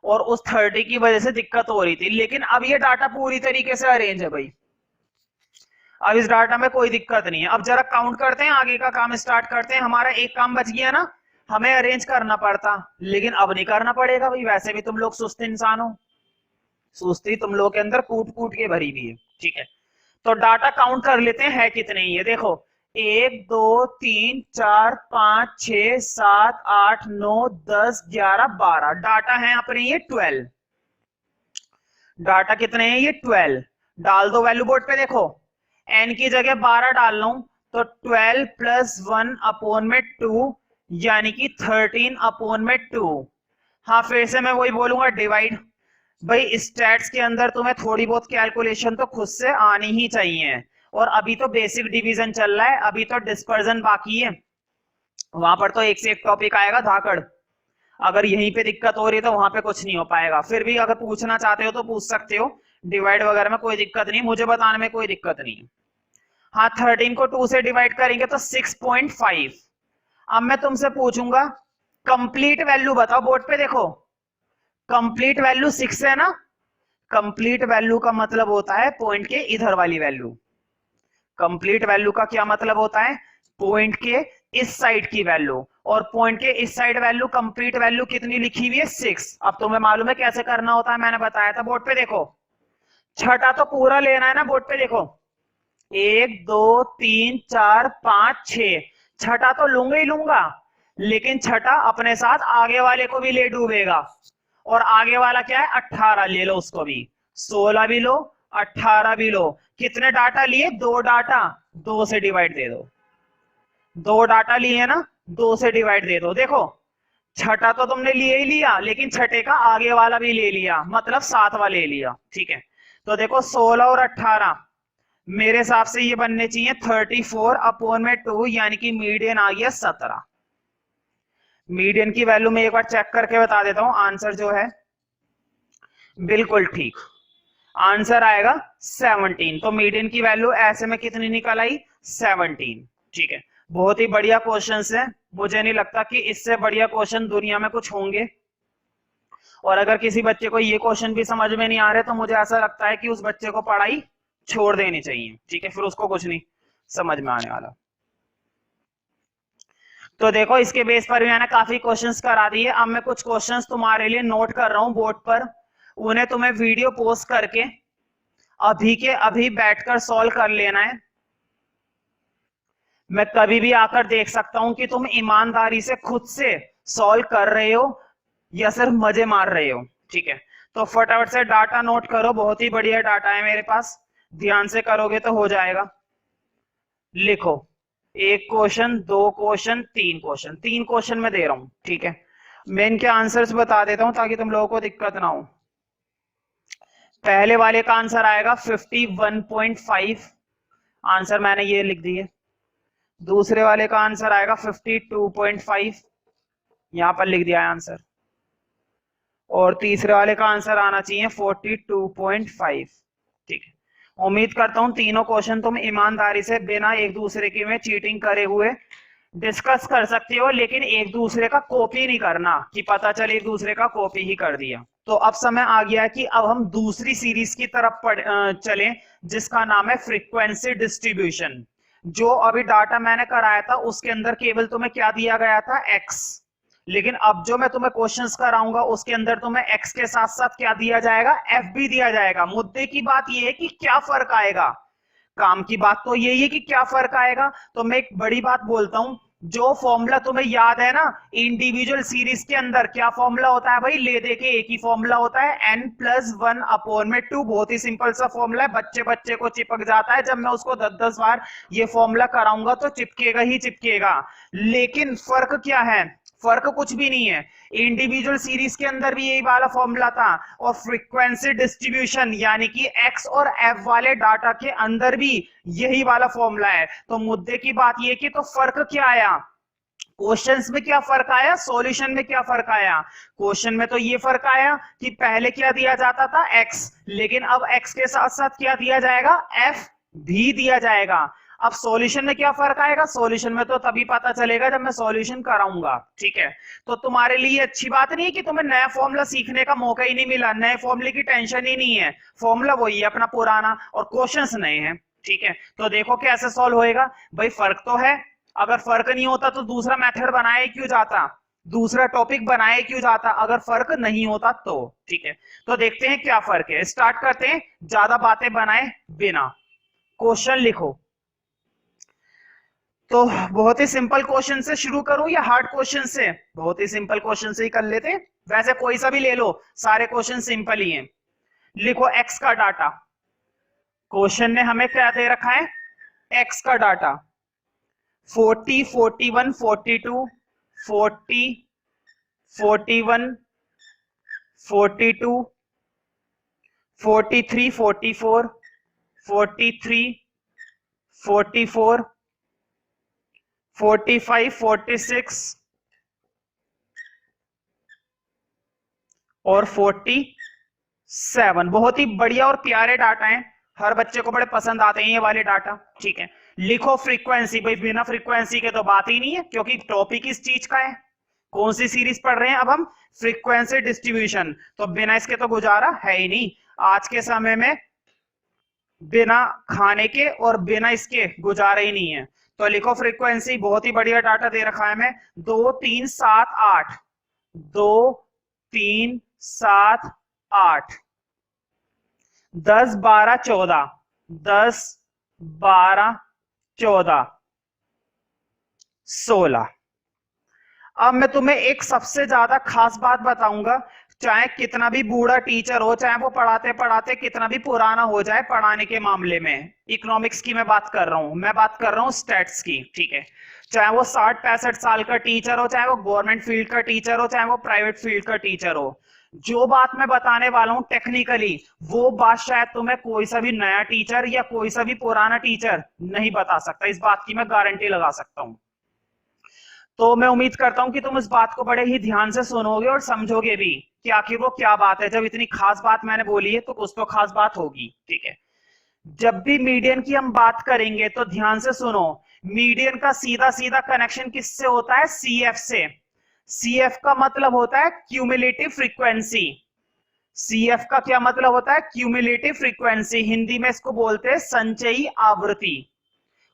और उस 30 की वजह से दिक्कत हो रही थी, लेकिन अब ये डाटा पूरी तरीके से अरेंज है भाई। अब इस डाटा में कोई दिक्कत नहीं है। अब जरा काउंट करते हैं, आगे का काम स्टार्ट करते हैं। हमारा एक काम बच गया ना, हमें अरेंज करना पड़ता, लेकिन अब नहीं करना पड़ेगा भाई, वैसे भी तुम लोग सुस्त इंसान हो, सुस्ती तुम लोग के अंदर कूट कूट के भरी हुई है। ठीक है, तो डाटा काउंट कर लेते हैं है कितने। ये देखो 1 2 3 4 5 6 7 8 9 10 11 12 डाटा है अपने ये 12। डाटा कितने हैं ये 12। डाल दो वैल्यू बोर्ड पे, देखो n की जगह 12 डाल लूं तो 12 प्लस 1 अपॉन में 2, यानी कि 13 अपॉन में 2। हाँ फिर से मैं वही बोलूंगा, डिवाइड। भाई स्टैट्स के अंदर तुम्हें थोड़ी बहुत कैलकुलेशन तो खुद से आनी ही चाहिए, और अभी तो बेसिक डिवीजन चल रहा है, अभी तो डिस्पर्जन बाकी है, वहां पर तो एक से एक टॉपिक आएगा धाकड़। अगर यहीं पे दिक्कत हो रही है तो वहां पे कुछ नहीं हो पाएगा। फिर भी अगर पूछना चाहते हो तो पूछ सकते हो, डिवाइड वगैरह में कोई दिक्कत नहीं, मुझे बताने में कोई दिक्कत नहीं। हाँ 13 को 2 से डिवाइड करेंगे तो 6.5। अब मैं तुमसे पूछूंगा कंप्लीट वैल्यू बताओ, बोर्ड पे देखो कंप्लीट वैल्यू 6 है ना। कंप्लीट वैल्यू का मतलब होता है पॉइंट के इधर वाली वैल्यू। कंप्लीट वैल्यू का क्या मतलब होता है, पॉइंट के इस साइड की वैल्यू, और पॉइंट के इस साइड वैल्यू कंप्लीट वैल्यू कितनी लिखी हुई है, 6। अब तुम्हें मालूम है कैसे करना होता है, मैंने बताया था, बोर्ड पे देखो छठा तो पूरा लेना है ना, बोर्ड पे देखो, 1 2 3 4 5 6, छठा तो लूंगा ही लूंगा, लेकिन छठा अपने साथ आगे वाले को भी ले डूबेगा, और आगे वाला क्या है 18, ले लो उसको भी, 16 भी लो 18 भी लो। कितने डाटा लिए, 2 डाटा, 2 से डिवाइड दे दो, 2 डाटा लिए ना, 2 से डिवाइड दे दो। देखो छठा तो तुमने लिए ही लिया, लेकिन छठे का आगे वाला भी ले लिया, मतलब 7वां ले लिया, ठीक है। तो देखो 16 और 18 मेरे हिसाब से ये बनने चाहिए 34 अपॉन में 2, यानी कि मीडियन आ गया 17। मीडियन की वैल्यू में एक बार चेक करके बता देता हूं, आंसर जो है बिल्कुल ठीक, आंसर आएगा 17। तो मीडियन की वैल्यू ऐसे में कितनी निकल आई, 17, ठीक है। बहुत ही बढ़िया क्वेश्चन है, मुझे नहीं लगता कि इससे बढ़िया क्वेश्चन दुनिया में कुछ होंगे। और अगर किसी बच्चे को ये क्वेश्चन भी समझ में नहीं आ रहे तो मुझे ऐसा लगता है कि उस बच्चे को पढ़ाई छोड़ देनी चाहिए, ठीक है, फिर उसको कुछ नहीं समझ में आने वाला। तो देखो इसके बेस पर भी मैंने काफी क्वेश्चंस करा दिए। अब मैं कुछ क्वेश्चंस तुम्हारे लिए नोट कर रहा हूं बोर्ड पर, उन्हें तुम्हें वीडियो पोस्ट करके अभी के अभी बैठकर सॉल्व कर लेना है। मैं कभी भी आकर देख सकता हूं कि तुम ईमानदारी से खुद से सॉल्व कर रहे हो या सिर्फ मजे मार रहे हो, ठीक है। तो फटाफट से डाटा नोट करो, बहुत ही बढ़िया डाटा है मेरे पास, ध्यान से करोगे तो हो जाएगा। लिखो, 1 क्वेश्चन, 2 क्वेश्चन, 3 क्वेश्चन, 3 क्वेश्चन में दे रहा हूं, ठीक है। मैं इनके आंसर्स बता देता हूं ताकि तुम लोगों को दिक्कत ना हो। पहले वाले का आंसर आएगा 51.5, आंसर मैंने ये लिख दिए। दूसरे वाले का आंसर आएगा 52.5, यहां पर लिख दिया है आंसर। और तीसरे वाले का आंसर आना चाहिए 42.5, ठीक है। उम्मीद करता हूं तीनों क्वेश्चन तुम ईमानदारी से बिना एक दूसरे की में चीटिंग करे हुए डिस्कस कर सकते हो, लेकिन एक दूसरे का कॉपी नहीं करना कि पता चले एक दूसरे का कॉपी ही कर दिया। तो अब समय आ गया कि अब हम दूसरी सीरीज की तरफ चलें, जिसका नाम है फ्रीक्वेंसी डिस्ट्रीब्यूशन। जो अभी डाटा मैंने कराया था उसके अंदर केवल तुम्हें क्या दिया गया था, एक्स, लेकिन अब जो मैं तुम्हें क्वेश्चंस कराऊंगा उसके अंदर तुम्हें एक्स के साथ साथ क्या दिया जाएगा, एफ भी दिया जाएगा। मुद्दे की बात यह है कि क्या फर्क आएगा, काम की बात तो यही है कि क्या फर्क आएगा। तो मैं एक बड़ी बात बोलता हूं, जो फॉर्मूला तुम्हें याद है ना इंडिविजुअल सीरीज के अंदर, क्या फॉर्मूला होता है भाई, ले दे के एक ही फॉर्मूला होता है, n+1 अपॉन में 2। बहुत ही सिंपल सा फॉर्मूला है, बच्चे बच्चे को चिपक जाता है, जब मैं उसको 10-10 बार ये फॉर्मूला कराऊंगा तो चिपकेगा ही चिपकेगा। लेकिन फर्क क्या है, फर्क कुछ भी नहीं है, इंडिविजुअल सीरीज के अंदर भी यही वाला फॉर्मूला था, और फ्रीक्वेंसी डिस्ट्रीब्यूशन यानी कि एक्स और एफ वाले डाटा के अंदर भी यही वाला फॉर्मूला है। तो मुद्दे की बात यह कि तो फर्क क्या आया, क्वेश्चंस में क्या फर्क आया, सॉल्यूशन में क्या फर्क आया। क्वेश्चन में तो ये फर्क आया कि पहले क्या दिया जाता था, एक्स, लेकिन अब एक्स के साथ साथ क्या दिया जाएगा, एफ भी दिया जाएगा। अब सॉल्यूशन में क्या फर्क आएगा, सॉल्यूशन में तो तभी पता चलेगा जब मैं सॉल्यूशन कराऊंगा, ठीक है। तो तुम्हारे लिए अच्छी बात नहीं है कि तुम्हें नया फॉर्मूला सीखने का मौका ही नहीं मिला, नए फॉर्मूले की टेंशन ही नहीं है, फॉर्मूला वही है अपना पुराना और क्वेश्चंस नए हैं, ठीक है। तो देखो कैसे सॉल्व होएगा, भाई फर्क तो है, अगर फर्क नहीं होता तो दूसरा मेथड बनाए क्यों जाता, दूसरा टॉपिक बनाए क्यों जाता, अगर फर्क नहीं होता तो, ठीक है। तो देखते हैं क्या फर्क है, स्टार्ट करते हैं ज्यादा बातें बनाए बिना। क्वेश्चन लिखो। तो बहुत ही सिंपल क्वेश्चन से शुरू करूं या हार्ड क्वेश्चन से, बहुत ही सिंपल क्वेश्चन से ही कर लेते हैं, वैसे कोई सा भी ले लो, सारे क्वेश्चन सिंपल ही हैं। लिखो एक्स का डाटा, क्वेश्चन ने हमें क्या दे रखा है, एक्स का डाटा 40 41 42 40 41 42 43 44 43 44 45 46 और 47। बहुत ही बढ़िया और प्यारे डाटा हैं, हर बच्चे को बड़े पसंद आते हैं ये वाले डाटा, ठीक है। लिखो फ्रीक्वेंसी, भाई बिना फ्रीक्वेंसी के तो बात ही नहीं है, क्योंकि टॉपिक इस चीज का है, कौन सी सीरीज पढ़ रहे हैं अब हम, फ्रीक्वेंसी डिस्ट्रीब्यूशन, तो बिना इसके तो गुजारा है ही नहीं आज के समय में, बिना खाने के और बिना इसके गुजारा ही नहीं है। तो लिखो फ्रीक्वेंसी, बहुत ही बढ़िया डाटा दे रखा है मैं, 2 3 7 8, 2 3 7 8, 10 12 14, 10 12 14 16। अब मैं तुम्हें एक सबसे ज्यादा खास बात बताऊंगा। चाहे कितना भी बूढ़ा टीचर हो, चाहे वो पढ़ाते पढ़ाते कितना भी पुराना हो जाए पढ़ाने के मामले में, इकोनॉमिक्स की मैं बात कर रहा हूं, मैं बात कर रहा हूं स्टैट्स की, ठीक है। चाहे वो 60 65 साल का टीचर हो, चाहे वो गवर्नमेंट फील्ड का टीचर हो, चाहे वो प्राइवेट फील्ड का टीचर हो, जो बात मैं बताने वाला हूं टेक्निकली, वो बात शायद तुम्हें कोई सा भी नया टीचर या कोई सा भी पुराना टीचर नहीं बता सकता। इस बात की मैं गारंटी लगा सकता हूं। तो मैं उम्मीद करता हूं कि तुम इस बात को बड़े ही ध्यान से सुनोगे और समझोगे भी कि आखिर वो क्या बात है। जब इतनी खास बात मैंने बोली है तो कुछ तो खास बात होगी, ठीक है। जब भी मीडियन की हम बात करेंगे तो ध्यान से सुनो। मीडियन का सीधा सीधा कनेक्शन किससे होता है? सीएफ से। सीएफ का मतलब होता है क्यूमुलेटिव फ्रीक्वेंसी। सीएफ का क्या मतलब होता है? Cumulative frequency. हिंदी में इसको बोलते हैं संचयी आवृत्ति।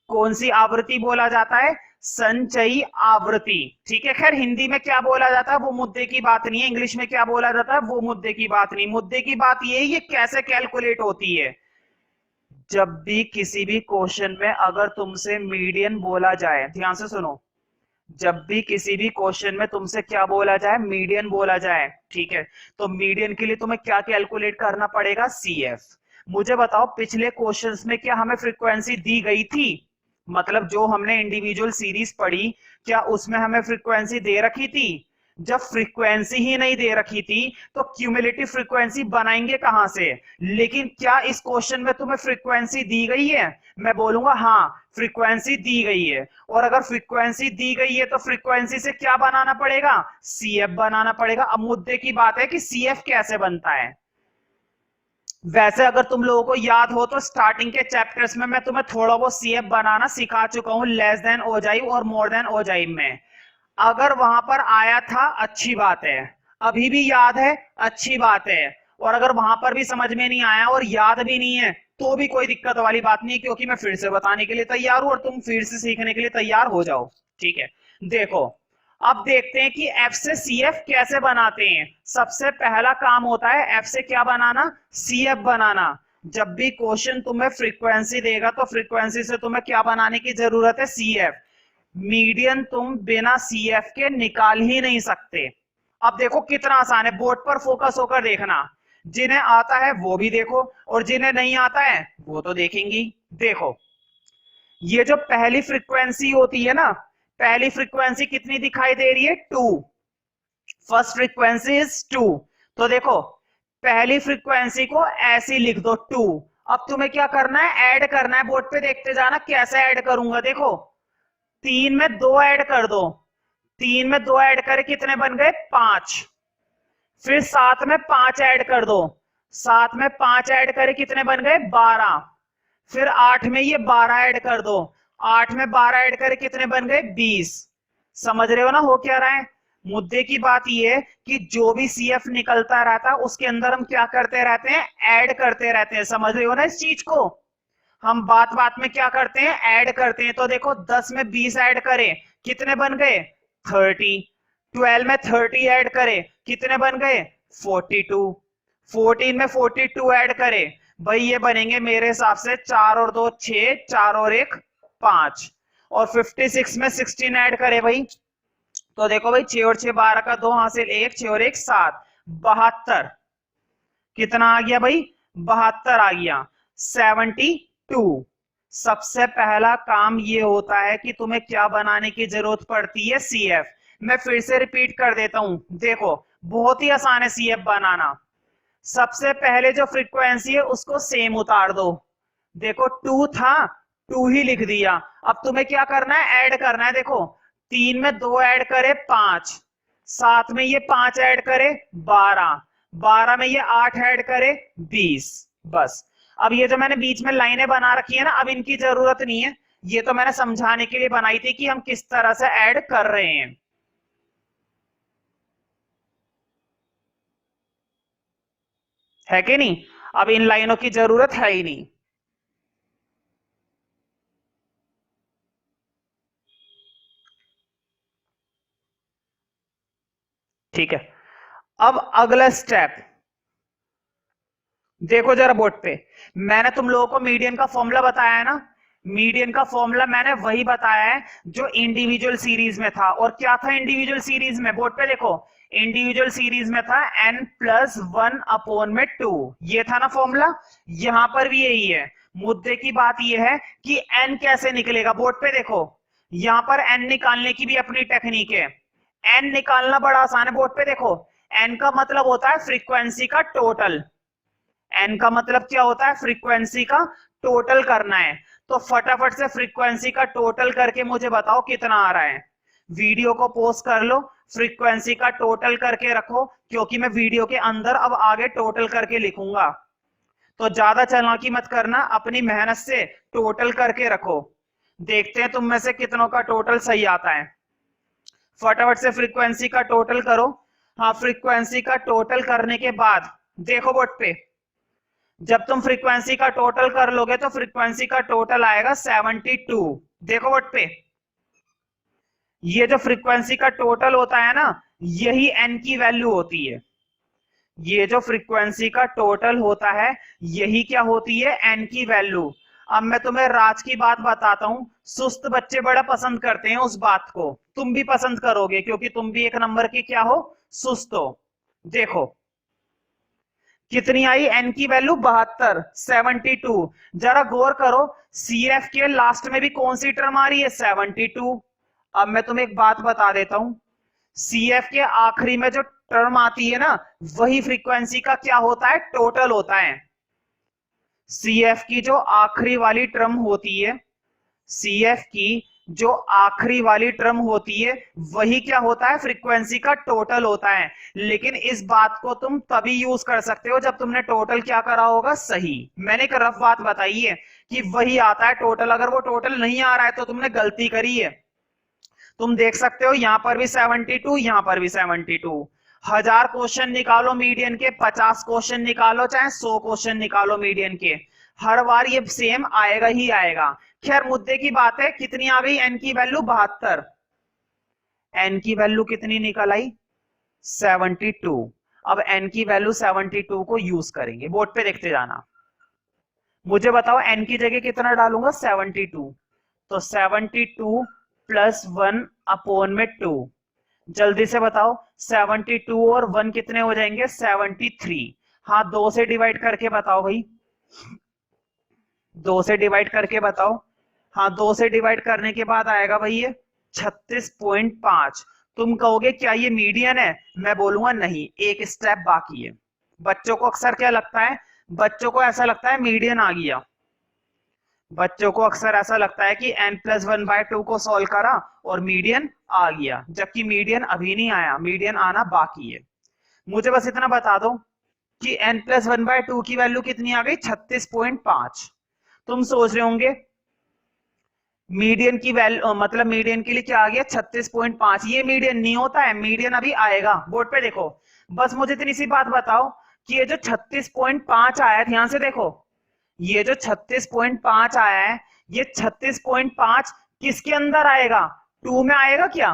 कौन सी आवृत्ति बोला जाता है? संचयी आवृत्ति, ठीक है। खैर हिंदी में क्या बोला जाता है वो मुद्दे की बात नहीं है, इंग्लिश में क्या बोला जाता है वो मुद्दे की बात नहीं। मुद्दे की बात ये है ये कैसे कैलकुलेट होती है। जब भी किसी भी क्वेश्चन में अगर तुमसे मीडियन बोला जाए, ध्यान से सुनो, जब भी किसी भी क्वेश्चन में तुमसे क्या बोला जाए? मीडियन बोला जाए, ठीक है। तो मीडियन के लिए तुम्हें क्या कैलकुलेट करना पड़ेगा? सीएफ। मुझे बताओ पिछले क्वेश्चंस में क्या हमें फ्रीक्वेंसी दी गई थी? मतलब जो हमने इंडिविजुअल सीरीज पढ़ी, क्या उसमें हमें फ्रीक्वेंसी दे रखी थी? जब फ्रीक्वेंसी ही नहीं दे रखी थी तो क्यूमुलेटिव फ्रीक्वेंसी बनाएंगे कहां से? लेकिन क्या इस क्वेश्चन में तुम्हें फ्रीक्वेंसी दी गई है? मैं बोलूंगा हाँ, फ्रीक्वेंसी दी गई है। और अगर फ्रीक्वेंसी दी गई है तो फ्रीक्वेंसी से क्या बनाना पड़ेगा? सीएफ बनाना पड़ेगा। अब मुद्दे की बात है कि सीएफ कैसे बनता है। वैसे अगर तुम लोगों को याद हो तो स्टार्टिंग के चैप्टर्स में मैं तुम्हें थोड़ा वो सीएफ बनाना सिखा चुका हूं, लेस देन ओजाइव और मोर देन ओजाइव में। अगर वहां पर आया था अच्छी बात है, अभी भी याद है अच्छी बात है, और अगर वहां पर भी समझ में नहीं आया और याद भी नहीं है तो भी कोई दिक्कत वाली बात नहीं है, क्योंकि मैं फिर से बताने के लिए तैयार हूं और तुम फिर से सीखने के लिए तैयार हो जाओ, ठीक है। देखो, अब देखते हैं कि एफ से सीएफ कैसे बनाते हैं। सबसे पहला काम होता है एफ से क्या बनाना? सीएफ बनाना। जब भी क्वेश्चन तुम्हें फ्रीक्वेंसी देगा तो फ्रीक्वेंसी से तुम्हें क्या बनाने की जरूरत है? सीएफ। मीडियन तुम बिना सीएफ के निकाल ही नहीं सकते। अब देखो कितना आसान है, बोर्ड पर फोकस होकर देखना। जिन्हें आता है वो भी देखो और जिन्हें नहीं आता है वो तो देखेंगी। देखो, ये जो पहली फ्रीक्वेंसी होती है ना, पहली फ्रीक्वेंसी कितनी दिखाई दे रही है? 2। First frequency is 2। तो देखो, पहली फ्रीक्वेंसी को ऐसे लिख दो 2। अब तुम्हें क्या करना है? ऐड करना है। बोर्ड पे देखते जाना कैसे ऐड करूंगा। देखो, 3 में 2 ऐड कर दो, 3 में 2 ऐड करे कितने बन गए? 5। फिर 7 में 5 ऐड कर दो, 7 में 5 ऐड करे कितने बन गए? 12। फिर 8 में ये 12 ऐड कर दो, 8 में 12 ऐड करे कितने बन गए? 20। समझ रहे हो ना हो क्या रहा है? मुद्दे की बात ये है कि जो भी सीएफ निकलता रहता है उसके अंदर हम क्या करते रहते हैं? ऐड करते रहते हैं। समझ रहे हो ना इस चीज को? हम बात बात में क्या करते हैं? ऐड करते हैं। तो देखो 10 में 20 ऐड करें कितने बन गए? 30। 12 में 30 ऐड करें कितने बन गए? 42। 14 में 42 ऐड करें, भाई ये बनेंगे मेरे हिसाब से 4 और 2 6, 4 और 1 5। और 56 में 16 ऐड करें भाई, तो देखो भाई 6 और 6 12 का 2 हासिल 1, 6 और 1 7, 72। कितना आ गया भाई? 72 आ गया। 72। सबसे पहला काम ये होता है कि तुम्हें क्या बनाने की जरूरत पड़ती है? सीएफ। मैं फिर से रिपीट कर देता हूं, देखो बहुत ही आसान है सीएफ बनाना। सबसे पहले जो फ्रीक्वेंसी है उसको सेम उतार दो। देखो 2 था, 2 ही लिख दिया। अब तुम्हें क्या करना है? ऐड करना है। देखो 3 में 2 ऐड करे 5, 7 में ये 5 ऐड करे 12, 12 में ये 8 ऐड करे 20। बस। अब ये जो मैंने बीच में लाइनें बना रखी है ना, अब इनकी जरूरत नहीं है, ये तो मैंने समझाने के लिए बनाई थी कि हम किस तरह से ऐड कर रहे हैं। है कि नहीं? अब इन लाइनों की जरूरत है ही नहीं। ठीक है। अब अगला स्टेप, देखो जरा बोर्ड पे, मैंने तुम लोगों को मीडियन का फॉर्मूला बताया है ना, मीडियन का फॉर्मूला मैंने वही बताया है जो इंडिविजुअल सीरीज में था। और क्या था इंडिविजुअल सीरीज में, बोर्ड पे देखो, इंडिविजुअल सीरीज में था n प्लस वन अपॉन में 2, ये था ना फॉर्मूला। यहां पर भी यही है। मुद्दे की बात यह है कि n कैसे निकलेगा, बोर्ड पे देखो, यहां पर n निकालने की भी अपनी टेक्निक है। n निकालना बड़ा आसान है, बोर्ड पे देखो, n का मतलब होता है फ्रीक्वेंसी का टोटल। एन का मतलब क्या होता है, फ्रीक्वेंसी का टोटल करना है। तो फटाफट से फ्रीक्वेंसी का टोटल करके मुझे बताओ कितना आ रहा है। वीडियो को पॉज कर लो, फ्रीक्वेंसी का टोटल करके रखो, क्योंकि मैं वीडियो के अंदर अब आगे टोटल करके लिखूंगा। तो ज्यादा चालाकी मत करना, अपनी मेहनत से टोटल करके रखो। देखते हैं तुम में से कितनों का टोटल सही आता है। फटाफट से फ्रीक्वेंसी का टोटल करो। हाँ, फ्रीक्वेंसी का टोटल करने के बाद देखो बोर्ड पे, जब तुम फ्रीक्वेंसी का टोटल कर लोगे तो फ्रीक्वेंसी का टोटल आएगा 72। देखो बोर्ड पे, ये जो फ्रीक्वेंसी का टोटल होता है ना, यही एन की वैल्यू होती है। ये जो फ्रीक्वेंसी का टोटल होता है, यही क्या होती है, एन की वैल्यू। अब मैं तुम्हें राज की बात बताता हूं, सुस्त बच्चे बड़ा पसंद करते हैं उस बात को, तुम भी पसंद करोगे क्योंकि तुम भी एक नंबर के क्या हो, सुस्त हो। देखो कितनी आई, एन की वैल्यू 72, 72। जरा गौर करो, सी एफ के लास्ट में भी कौन सी टर्म आ रही है, 72। अब मैं तुम्हें एक बात बता देता हूं, सी एफ के आखिरी में जो टर्म आती है ना, वही फ्रीक्वेंसी का क्या होता है, टोटल होता है। सी एफ की जो आखिरी वाली टर्म होती है, सी एफ की जो आखिरी वाली टर्म होती है, वही क्या होता है, फ्रीक्वेंसी का टोटल होता है। लेकिन इस बात को तुम तभी यूज कर सकते हो जब तुमने टोटल क्या करा होगा, सही। मैंने एक रफ बात बताई है कि वही आता है टोटल, अगर वो टोटल नहीं आ रहा है तो तुमने गलती करी है। तुम देख सकते हो यहां पर भी 72, यहां पर भी 72। 1000 क्वेश्चन निकालो मीडियन के, 50 क्वेश्चन निकालो, चाहे 100 क्वेश्चन निकालो मीडियन के, हर बार ये सेम आएगा ही आएगा। खैर मुद्दे की बात है, कितनी आ गई एन की वैल्यू, 72। एन की वैल्यू कितनी निकल आई, 72। अब एन की वैल्यू 72 को यूज करेंगे, बोर्ड पे देखते जाना। मुझे बताओ एन की जगह कितना डालूंगा, 72। तो 72 प्लस 1 अपॉन में 2, जल्दी से बताओ 72 और 1 कितने हो जाएंगे, 73। हाँ, 2 से डिवाइड करके बताओ भाई, 2 से डिवाइड करके बताओ। हाँ, 2 से डिवाइड करने के बाद आएगा भाई ये 36.5। तुम कहोगे क्या ये मीडियन है, मैं बोलूंगा नहीं, एक स्टेप बाकी है। बच्चों को अक्सर क्या लगता है, बच्चों को ऐसा लगता है मीडियन आ गया, बच्चों को अक्सर ऐसा लगता है कि n प्लस 1/2 को सॉल्व करा और मीडियन आ गया, जबकि मीडियन अभी नहीं आया, मीडियन आना बाकी है। मुझे बस इतना बता दो कि n प्लस 1/2 की वैल्यू कितनी आ गई, 36.5। तुम सोच रहे होंगे मीडियन की वैल्यू, मतलब मीडियन के लिए क्या आ गया, 36.5। ये मीडियन नहीं होता है, मीडियन अभी आएगा, बोर्ड पे देखो। बस मुझे इतनी सी बात बताओ कि ये जो 36.5 आया, ध्यान से देखो, ये जो 36.5 आया है, ये 36.5 किसके अंदर आएगा, 2 में आएगा क्या,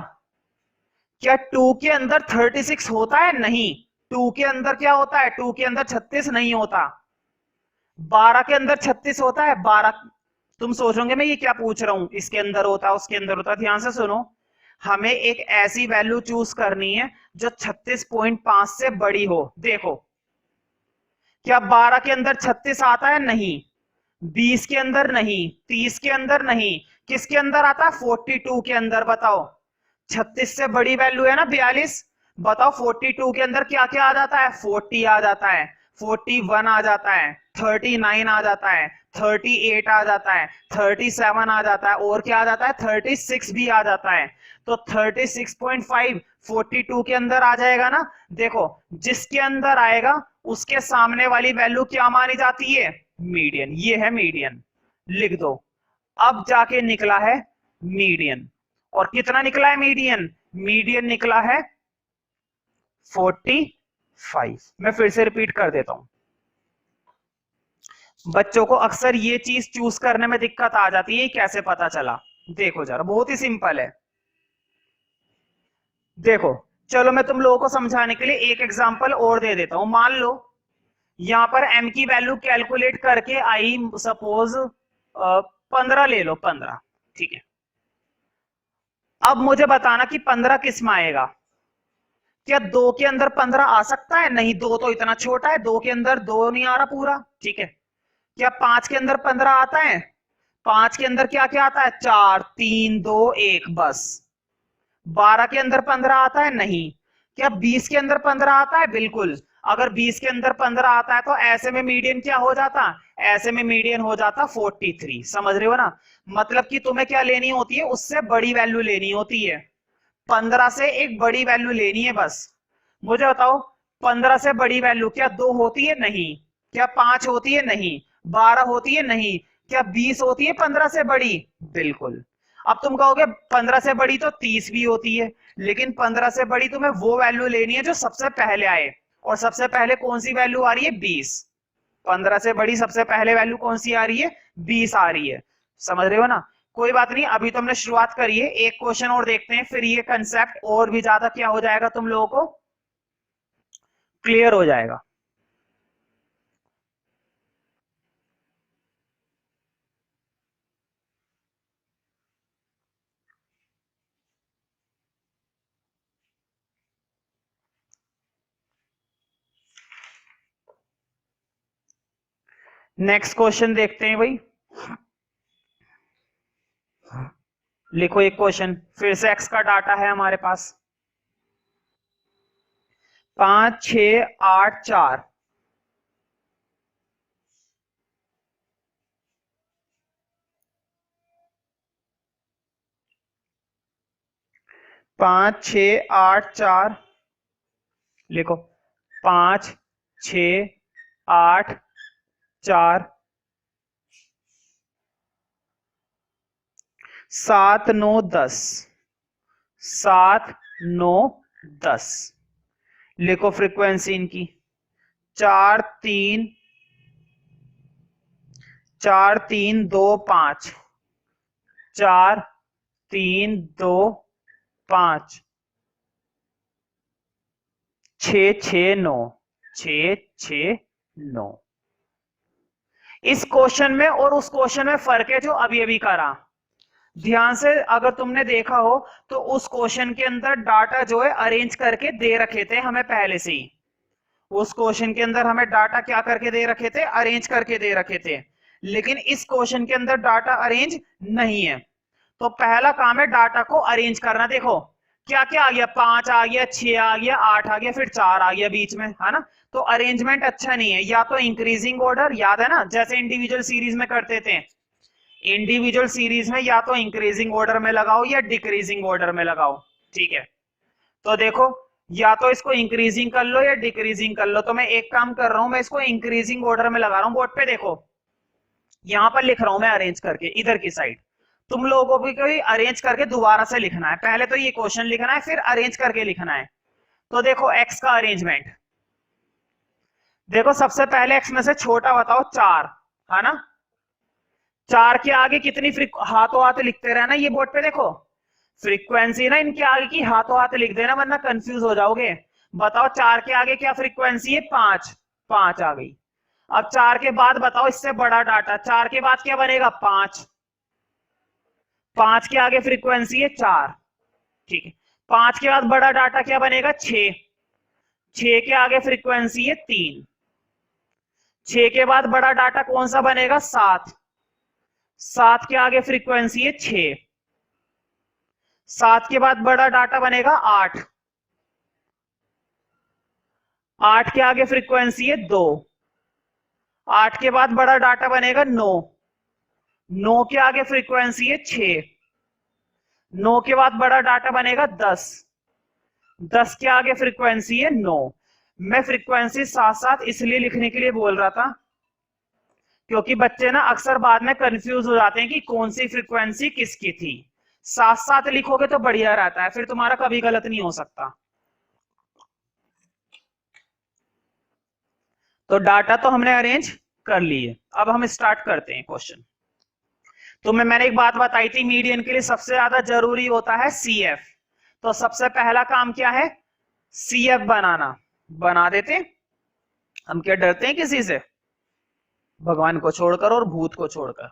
क्या 2 के अंदर 36 होता है, नहीं। 2 के अंदर क्या होता है, 2 के अंदर 36 नहीं होता। 12 के अंदर 36 होता है, 12। तुम सोचोगे मैं ये क्या पूछ रहा हूं, इसके अंदर होता है उसके अंदर होता है, ध्यान से सुनो। हमें एक ऐसी वैल्यू चूज करनी है जो 36.5 से बड़ी हो। देखो क्या 12 के अंदर 36 आता है, नहीं। 20 के अंदर नहीं, 30 के अंदर नहीं, किसके अंदर आता है, 42 के अंदर। बताओ 36 से बड़ी वैल्यू है ना 42, बताओ 42 के अंदर क्या क्या आ जाता है, 40 आ जाता है, 41 आ जाता है, 39 आ जाता है, 38 आ जाता है, 37 आ जाता है, और क्या आ जाता है, 36 भी आ जाता है। तो 36.5 42 के अंदर आ जाएगा ना। देखो जिसके अंदर आएगा उसके सामने वाली वैल्यू क्या मानी जाती है, मीडियन। ये है मीडियन, लिख दो। अब जाके निकला है मीडियन, और कितना निकला है मीडियन, मीडियन निकला है 45। मैं फिर से रिपीट कर देता हूं, बच्चों को अक्सर ये चीज चूज करने में दिक्कत आ जाती है, कैसे पता चला। देखो जरा, बहुत ही सिंपल है। देखो चलो मैं तुम लोगों को समझाने के लिए एक एग्जांपल और दे देता हूं। मान लो यहां पर m की वैल्यू कैलकुलेट करके आई सपोज 15 ले लो, 15, ठीक है। अब मुझे बताना कि 15 किस में आएगा। क्या 2 के अंदर 15 आ सकता है? नहीं, 2 तो इतना छोटा है, 2 के अंदर 2 नहीं आ रहा पूरा, ठीक है। क्या 5 के अंदर 15 आता है? 5 के अंदर क्या क्या आता है? 4, 3, 2, 1, बस। 12 के अंदर 15 आता है? नहीं। क्या 20 के अंदर 15 आता है? बिल्कुल। अगर 20 के अंदर 15 आता है तो ऐसे में मीडियन क्या हो जाता? ऐसे में मीडियन हो जाता 43। समझ रहे हो ना? मतलब कि तुम्हें क्या लेनी होती है? उससे बड़ी वैल्यू लेनी होती है। 15 से एक बड़ी वैल्यू लेनी है बस। मुझे बताओ, 15 से बड़ी वैल्यू क्या 2 होती है? नहीं। क्या 5 होती है? नहीं। 12 होती है? नहीं। क्या 20 होती है 15 से बड़ी? बिल्कुल। अब तुम कहोगे 15 से बड़ी तो 30 भी होती है, लेकिन 15 से बड़ी तुम्हें वो वैल्यू लेनी है जो सबसे पहले आए, और सबसे पहले कौन सी वैल्यू आ रही है? 20। 15 से बड़ी सबसे पहले वैल्यू कौन सी आ रही है? 20 आ रही है। समझ रहे हो ना? कोई बात नहीं, अभी तो हमने शुरुआत करी है, एक क्वेश्चन और देखते हैं, फिर ये कंसेप्ट और भी ज्यादा क्या हो जाएगा, तुम लोगों को क्लियर हो जाएगा। नेक्स्ट क्वेश्चन देखते हैं भाई। लिखो एक क्वेश्चन, फिर से एक्स का डाटा है हमारे पास। 5, 6, 8, 4। 5, 6, 8, 4। लिखो 5, 6, 8, 4। 7, 9, 10। 7, 9, 10। लिखो फ्रीक्वेंसी इनकी। 4, 3, 4, 3, 2, 5। 4, 3, 2, 5। 6, 6, 9। 6, 6, 9। इस क्वेश्चन में और उस क्वेश्चन में फर्क है जो अभी अभी करा। ध्यान से अगर तुमने देखा हो तो उस क्वेश्चन के अंदर डाटा जो है अरेंज करके दे रखे थे हमें पहले से ही। उस क्वेश्चन के अंदर हमें डाटा क्या करके दे रखे थे? अरेंज करके दे रखे थे। लेकिन इस क्वेश्चन के अंदर डाटा अरेंज नहीं है। तो पहला काम है डाटा को अरेंज करना। देखो क्या क्या आ गया, 5 आ गया, 6 आ गया, 8 आ गया, फिर 4 आ गया बीच में, है ना? तो अरेंजमेंट अच्छा नहीं है। या तो इंक्रीजिंग ऑर्डर, याद है ना, जैसे इंडिविजुअल सीरीज में करते थे। इंडिविजुअल सीरीज में या तो इंक्रीजिंग ऑर्डर में लगाओ या डिक्रीजिंग ऑर्डर में लगाओ, ठीक है। तो देखो, या तो इसको इंक्रीजिंग कर लो या डिक्रीजिंग कर लो। तो मैं एक काम कर रहा हूं, मैं इसको इंक्रीजिंग ऑर्डर में लगा रहा हूं। बोर्ड पे देखो, यहां पर लिख रहा हूं मैं अरेंज करके इधर की साइड। तुम लोगों को भी अरेंज करके दोबारा से लिखना है। पहले तो ये क्वेश्चन लिखना है, फिर अरेंज करके लिखना है। तो देखो एक्स का अरेंजमेंट। देखो सबसे पहले एक्स में से छोटा बताओ, 4, है ना? 4 के आगे कितनी हाथों हाथ लिखते रहना ये बोर्ड पे देखो। फ्रीक्वेंसी ना इनके आगे की हाथों हाथ लिख देना, वरना कंफ्यूज हो जाओगे। बताओ 4 के आगे क्या फ्रीक्वेंसी है? 5। 5 आ गई। अब 4 के बाद बताओ इससे बड़ा डाटा। 4 के बाद क्या बनेगा? 5। 5 के आगे फ्रीक्वेंसी है 4, ठीक है। 5 के बाद बड़ा डाटा क्या बनेगा? 6। 6 के आगे फ्रीक्वेंसी है 3। 6 के बाद बड़ा डाटा कौन सा बनेगा? 7। 7 के आगे फ्रीक्वेंसी है 6। 7 के बाद बड़ा डाटा बनेगा 8। 8 के आगे फ्रीक्वेंसी है 2। 8 के बाद बड़ा डाटा बनेगा 9। 9 के आगे फ्रीक्वेंसी है 6। 9 के बाद बड़ा डाटा बनेगा 10। 10 के आगे फ्रीक्वेंसी है 9। मैं फ्रीक्वेंसी साथ साथ इसलिए लिखने के लिए बोल रहा था क्योंकि बच्चे ना अक्सर बाद में कंफ्यूज हो जाते हैं कि कौन सी फ्रीक्वेंसी किसकी थी। साथ साथ लिखोगे तो बढ़िया रहता है, फिर तुम्हारा कभी गलत नहीं हो सकता। तो डाटा तो हमने अरेंज कर लिए, अब हम स्टार्ट करते हैं क्वेश्चन। तो मैंने एक बात बताई थी, मीडियन के लिए सबसे ज्यादा जरूरी होता है सीएफ। तो सबसे पहला काम क्या है? सीएफ बनाना। बना देते। हम क्या डरते हैं किसी से? भगवान को छोड़कर और भूत को छोड़कर।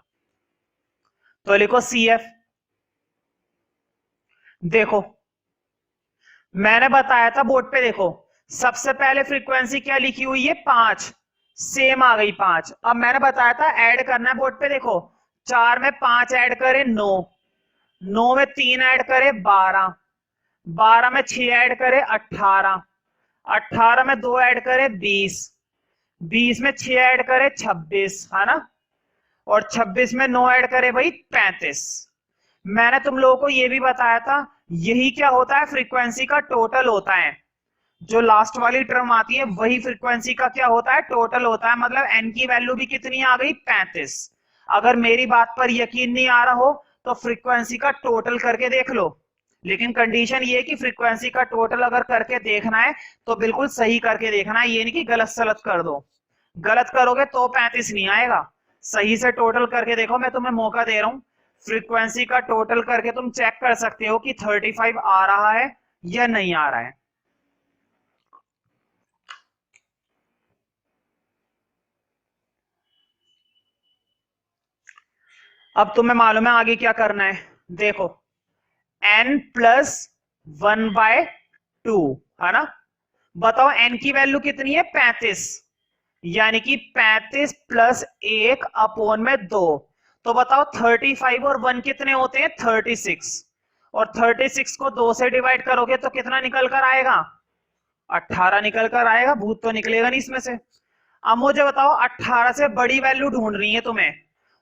तो लिखो CF। देखो मैंने बताया था बोर्ड पे, देखो सबसे पहले फ्रीक्वेंसी क्या लिखी हुई है? 5, सेम आ गई 5। अब मैंने बताया था ऐड करना है बोर्ड पे, देखो 4 में 5 ऐड करें 9, 9 में 3 ऐड करें 12, 12 में 6 ऐड करें 18, 18 में 2 ऐड करें 20, 20 में 6 ऐड करें 26, है ना? और 26 में 9 ऐड करें भाई 35। मैंने तुम लोगों को यह भी बताया था, यही क्या होता है? फ्रीक्वेंसी का टोटल होता है। जो लास्ट वाली टर्म आती है वही फ्रीक्वेंसी का क्या होता है? टोटल होता है। मतलब एन की वैल्यू भी कितनी आ गई? 35। अगर मेरी बात पर यकीन नहीं आ रहा हो तो फ्रीक्वेंसी का टोटल करके देख लो। लेकिन कंडीशन ये कि फ्रीक्वेंसी का टोटल अगर करके देखना है तो बिल्कुल सही करके देखना है, ये नहीं कि गलत सलत कर दो। गलत करोगे तो 35 नहीं आएगा। सही से टोटल करके देखो, मैं तुम्हें मौका दे रहा हूं। फ्रीक्वेंसी का टोटल करके तुम चेक कर सकते हो कि 35 आ रहा है या नहीं आ रहा है। अब तुम्हें मालूम है आगे क्या करना है। देखो n प्लस 1/2 है ना? बताओ n की वैल्यू कितनी है? 35, यानी कि 35 प्लस 1 अपॉन में 2। तो बताओ 35 और 1 कितने होते हैं? 36। और 36 को 2 से डिवाइड करोगे तो कितना निकल कर आएगा? 18 निकल कर आएगा। भूत तो निकलेगा नहीं इसमें से। अब मुझे बताओ 18 से बड़ी वैल्यू ढूंढनी है तुम्हें,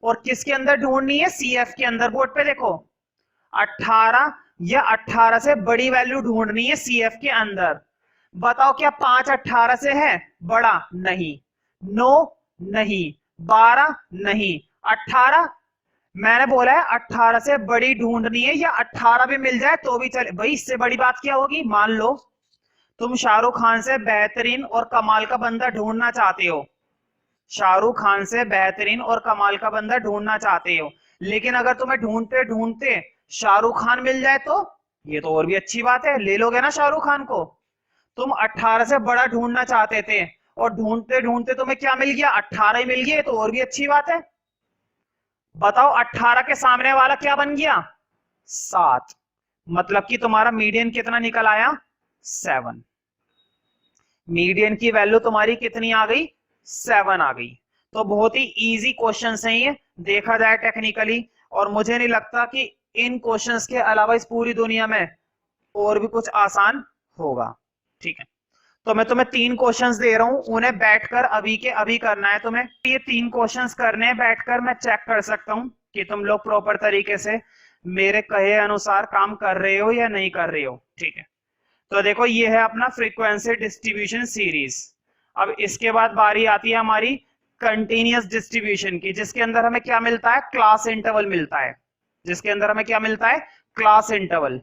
और किसके अंदर ढूंढनी है? CF के अंदर। बोर्ड पे देखो 18 या 18 से बड़ी वैल्यू ढूंढनी है CF के अंदर। बताओ क्या 5 18 से है बड़ा? नहीं। 9 नहीं। 12 नहीं। 18 मैंने बोला है 18 से बड़ी ढूंढनी है, या 18 भी मिल जाए तो भी चले भाई। इससे बड़ी बात क्या होगी? मान लो तुम शाहरुख खान से बेहतरीन और कमाल का बंदा ढूंढना चाहते हो, शाहरुख खान से बेहतरीन और कमाल का बंदा ढूंढना चाहते हो, लेकिन अगर तुम्हें ढूंढते ढूंढते शाहरुख खान मिल जाए तो ये तो और भी अच्छी बात है, ले लोगे ना शाहरुख खान को। तुम 18 से बड़ा ढूंढना चाहते थे और ढूंढते ढूंढते तुम्हें क्या मिल गया? 18 ही मिल गया, तो और भी अच्छी बात है। बताओ 18 के सामने वाला क्या बन गया? 7। मतलब कि तुम्हारा मीडियन कितना निकल आया? 7। मीडियन की वैल्यू तुम्हारी कितनी आ गई? 7 आ गई। तो बहुत ही इजी क्वेश्चन है ये, देखा जाए टेक्निकली। और मुझे नहीं लगता कि इन क्वेश्चंस के अलावा इस पूरी दुनिया में और भी कुछ आसान होगा। ठीक है, तो मैं तुम्हें 3 क्वेश्चंस दे रहा हूं, उन्हें बैठकर अभी के अभी करना है तुम्हें। ये 3 क्वेश्चंस करने हैं बैठकर, मैं चेक कर सकता हूं कि तुम लोग प्रॉपर तरीके से मेरे कहे अनुसार काम कर रहे हो या नहीं कर रहे हो। ठीक है, तो देखो ये है अपना फ्रीक्वेंसी डिस्ट्रीब्यूशन सीरीज। अब इसके बाद बारी आती है हमारी कंटिन्यूअस डिस्ट्रीब्यूशन की, जिसके अंदर हमें क्या मिलता है? क्लास इंटरवल मिलता है। जिसके अंदर हमें क्या मिलता है? Class interval.